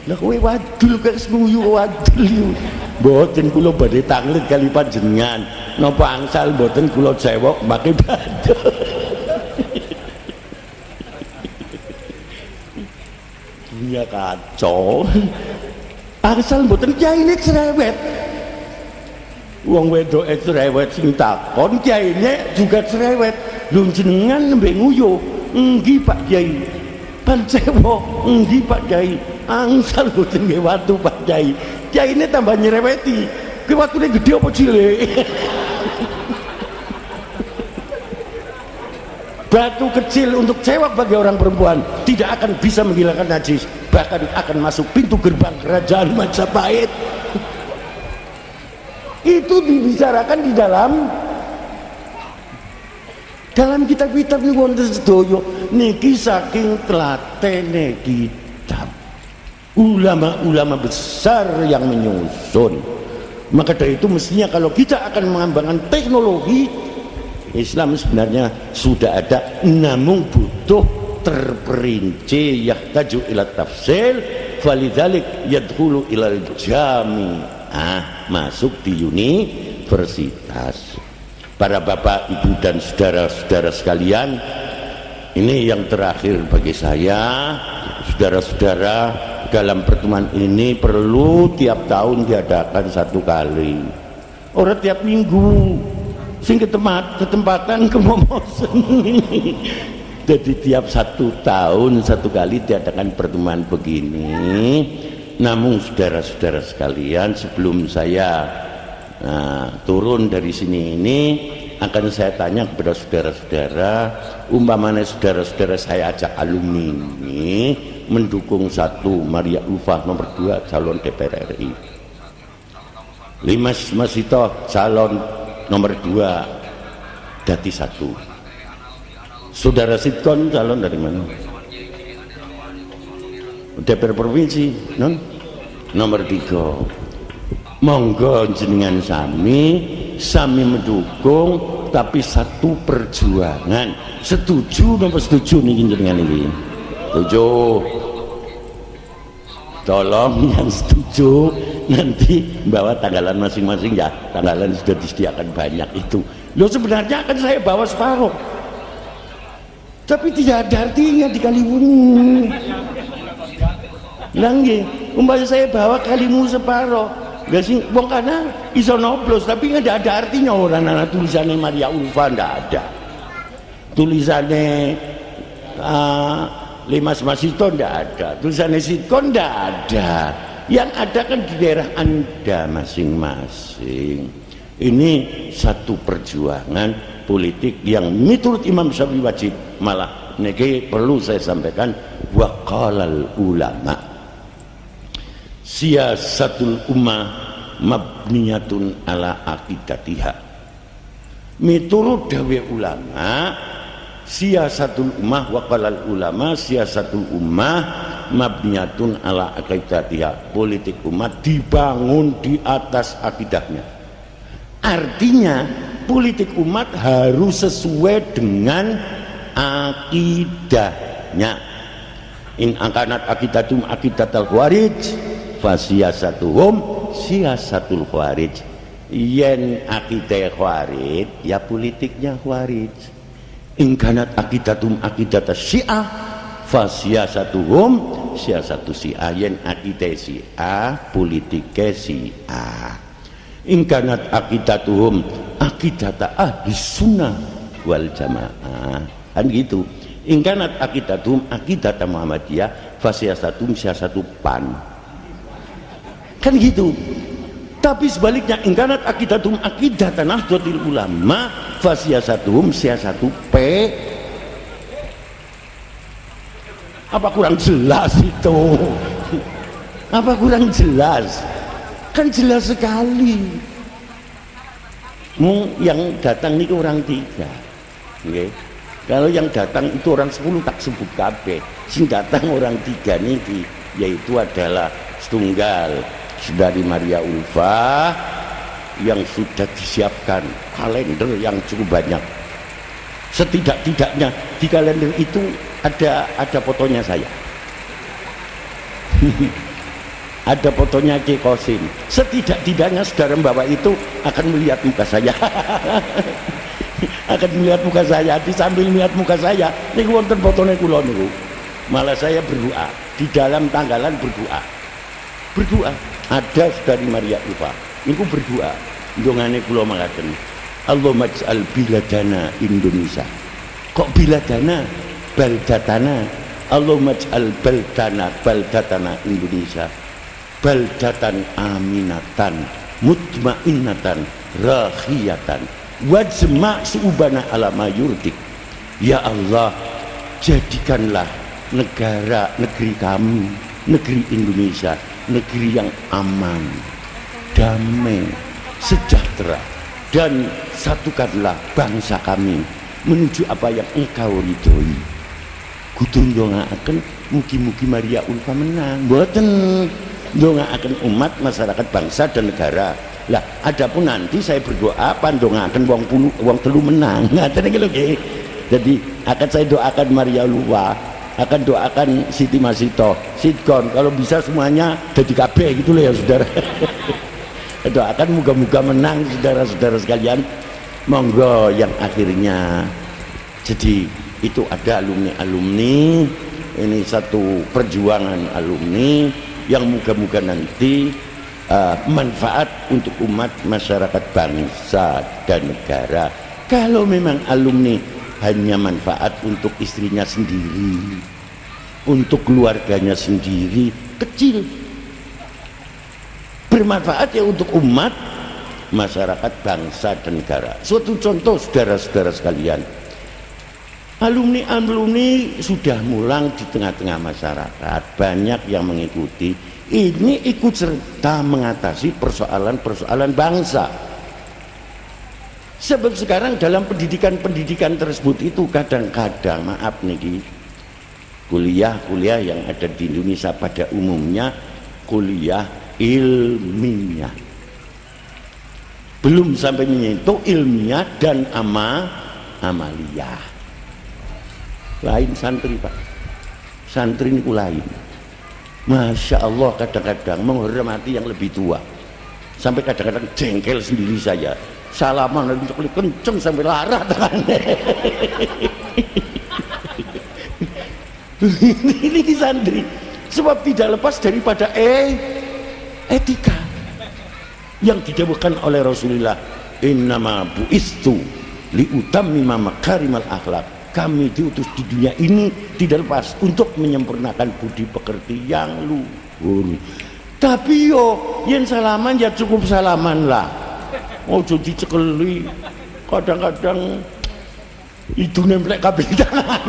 Lah kowe wadul kok nguyu wadul. Mboten kula badhe tanglet kali panjenengan. Napa angsal mboten kula cewek make badhe. Dunia kacau. Angsal mboten kiyaine cerewet. Wong wedoke cerewet sing takon kiyaine juga cerewet. Lho jenengan nembe nguyu. Nggih Pak Kiai. Pancewo nggih Pak Kiai, angsal boten nggih watu Pak Kiai. Kiyaine tambah nyereweti. Ki watune gedhe apa cilik? Batu kecil untuk cewek bagi orang perempuan tidak akan bisa menghilangkan najis, bahkan akan masuk pintu gerbang kerajaan Majapahit. Itu dibicarakan di dalam kitab-kitab ini wonten sedaya niki saking telatene kitab ulama-ulama besar yang menyusun. Maka dari itu mestinya kalau kita akan mengembangkan teknologi, Islam sebenarnya sudah ada, namun butuh terperinci, yahtaju ila tafsil, falidzalik yadkhulu ilal jami, masuk di universitas. Para bapak, ibu dan saudara-saudara sekalian, ini yang terakhir bagi saya. Saudara-saudara, dalam pertemuan ini perlu tiap tahun diadakan 1 kali, orang tiap minggu, sing ketempatan kemomosen. Jadi tiap 1 tahun 1 kali diadakan pertemuan begini. Namun saudara-saudara sekalian, sebelum saya turun dari sini ini akan saya tanya kepada saudara-saudara, umpamanya saudara-saudara saya ajak alumni ini mendukung 1 Maria Ulfah nomor 2 calon DPR RI, Limas Masito calon nomor 2 dadi 1, saudara Sitkon calon dari mana? DPR provinsi nomor 3. Monggo jenengan sami mendukung, tapi 1 perjuangan. Setuju napa setuju niki jenengan iki? Setuju. tolong yang setuju nanti bawa tanggalan masing-masing ya, tanggalan sudah disediakan banyak itu. Loh sebenarnya akan saya bawa separuh, tapi tidak ada artinya di Kaliwungu. Nggih, umpamanya saya bawa Kaliwungu separuh, gak sih, wong kana iso noblos tapi nggak ada artinya. Orang anak tulisannya Maria Ulfa nggak ada, tulisannya Limas Masito nggak ada, tulisannya Sitkon nggak ada. Yang ada kan di daerah Anda masing-masing. Ini satu perjuangan politik yang menurut Imam Syafi'i wajib. Malah niki perlu saya sampaikan, waqalal ulama siyasatul ummah mabniyatun ala aqidatiha. Miturut dawe ulama, siyasatul ummah, waqalal ulama siyasatul ummah mabniyatun ala aqidatiha. Politik umat dibangun di atas akidahnya. Artinya politik umat harus sesuai dengan akidahnya. In akanat akidatum akidatul khawarij fasiyasatuhum siyasatul khawarij. Yen akidah khawarij ya politiknya khawarij. In kanat akidatum akidatas syiah fasiyasatuhum siyasatu syiah. Yen akidah syiah politiknya syiah. In kanat akidatuhum akidata ahli sunnah wal jamaah, kan gitu. In kanat akidatuhum akidata Muhammadiyah fasiyasatuhum siyasatu PAN, kan gitu. Tapi sebaliknya, in kanat akidatuhum akidata Nahdlatul Ulama fasiyasatuhum siyasatu P. Apa kurang jelas itu? Apa kurang jelas? Kan jelas sekali. Yang datang ini orang 3, okay? Kalau yang datang itu orang 10 tak sebut kabeh. Sing datang orang 3 niki, yaitu adalah setunggal Saudari Maria Ulfa yang sudah disiapkan kalender yang cukup banyak. Setidak-tidaknya di kalender itu ada fotonya saya. Ada fotonya Ki Kosim. Setidak-tidaknya saudara Bapak itu akan melihat muka saya. Akan melihat muka saya. Di sambil melihat muka saya, ini wonten fotonya kula niku. Malah saya berdoa di dalam tanggalan, berdoa. Ada Saudari Maria Ulfa niku berdoa. Ndongane kula mangkaten. Allahumma ij'al biladana Indonesia. Kok biladana? Baldatana. Allahumma ij'al baldatana Indonesia baldatan aminatan mutmainnatan rakhiyatan wajma' su'ubana ala mayurdik. Ya Allah, jadikanlah negeri kami, negeri Indonesia, negeri yang aman, damai, sejahtera, dan satukanlah bangsa kami menuju apa yang Engkau ridhoi. Kudu ndongaaken mugi-mugi Maria Ulfa menang, mboten ndongaaken umat, masyarakat, bangsa dan negara. Lah adapun nanti saya berdoa pandongaaken wong telu menang. Ngaten iki lho nggih. Jadi akan saya doakan Maria Ulfa, akan doakan Siti Masito, Sitkon, kalau bisa semuanya jadi kabeh gitu loh ya saudara. Doakan moga-moga menang saudara-saudara sekalian. Monggo yang akhirnya jadi itu ada alumni-alumni, ini satu perjuangan alumni yang moga-moga nanti manfaat untuk umat, masyarakat, bangsa dan negara. Kalau memang alumni hanya manfaat untuk istrinya sendiri, untuk keluarganya sendiri, kecil. Bermanfaat ya untuk umat, masyarakat, bangsa dan negara. Suatu contoh saudara-saudara sekalian, alumni sudah mulang di tengah-tengah masyarakat, banyak yang mengikuti. Ini ikut serta mengatasi persoalan-persoalan bangsa. Sebab sekarang dalam pendidikan tersebut itu kadang-kadang, maaf nih, kuliah yang ada di Indonesia pada umumnya kuliah ilmiah, belum sampai menyentuh ilmiah dan amaliyah. Lain santri Pak, santri ini lain. Masya Allah, kadang-kadang menghormati yang lebih tua, sampai kadang-kadang jengkel sendiri saya. Salaman lagi kenceng sampai lara tangannya. Ini santri sebab tidak lepas daripada etika yang didawuhkan oleh Rasulullah, innama buistu liutammima makarimal akhlak. Kami diutus di dunia ini tidak lepas untuk menyempurnakan budi pekerti yang luhur. Tapi yo yen salaman ya cukup salaman lah, ojo dicekeli. Kadang-kadang itu nemplek kabeh tangan.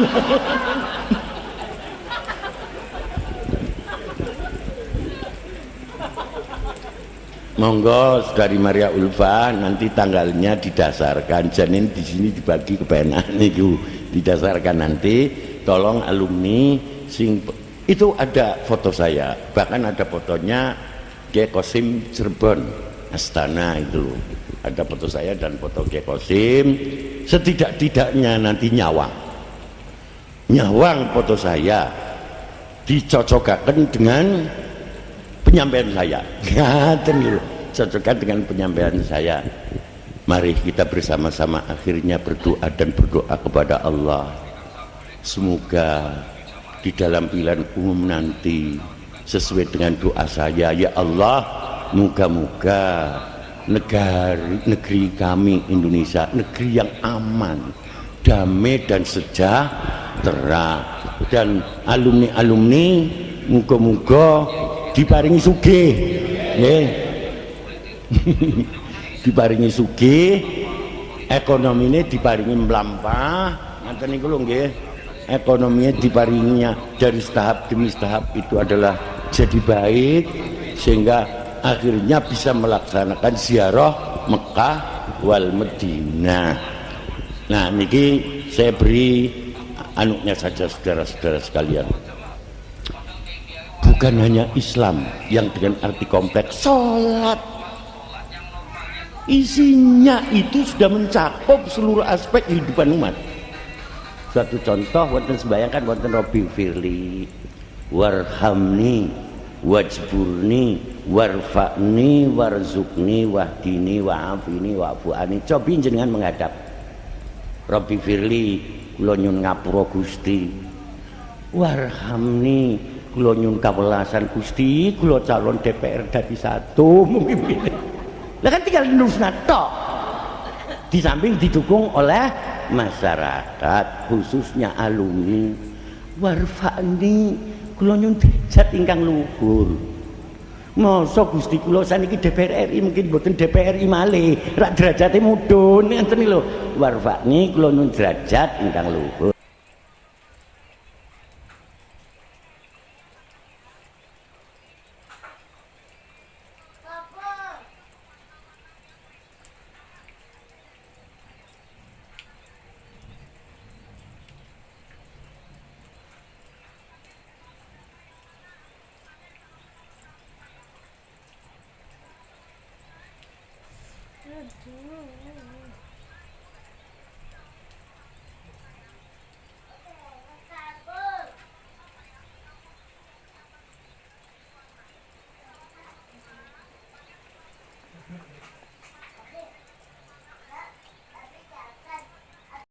Monggo dari Maria Ulfa, nanti tanggalnya didasarkan janin di sini dibagi kepenak niku, didasarkan nanti. Tolong alumni sing itu ada foto saya, bahkan ada fotonya Kiai Qasim Cirebon Astana itu loh. Ada foto saya dan foto Kiai Qasim. Setidak-tidaknya nanti nyawang foto saya dicocokkan dengan penyampaian saya. Cocokkan dengan penyampaian saya. Mari kita bersama-sama akhirnya berdoa dan berdoa kepada Allah, semoga di dalam pilihan umum nanti sesuai dengan doa saya, ya Allah, moga-moga negeri kami Indonesia negeri yang aman, damai dan sejahtera, dan alumni-alumni muga-muga diparingi sugih nggih. Diparingi sugih, ekonomine diparingi mlampah, ngoten niku lho nggih. Ekonominya diparinginya dari tahap demi tahap itu adalah jadi baik, sehingga akhirnya bisa melaksanakan ziarah Mekah wal Madinah. Nah niki saya beri anuknya saja saudara-saudara sekalian. Bukan hanya Islam yang dengan arti kompleks, sholat isinya itu sudah mencakup seluruh aspek kehidupan umat. Suatu contoh, wonten sembahyang kan wonten Robbi firli warhamni wajburni warfa'ni warzukni wahdini wa'afini wa'fu'ani. Cobi jenengan menghadap Robbi firli, kula nyun ngapura Gusti. Warhamni, kula nyun kawelasan Gusti, kula calon DPR dadi satu mungkin. Lah kan tinggal nurusna tok. Di samping didukung oleh masyarakat, khususnya alumni. Warfa'ni, kula nyun derajat ingkang luhur. Masa Gusti kula saniki DPR RI mungkin boten DPR RI malih, rak derajate mudhun ngenten lho. Warfa'ni, kula nyun derajat ingkang luhur.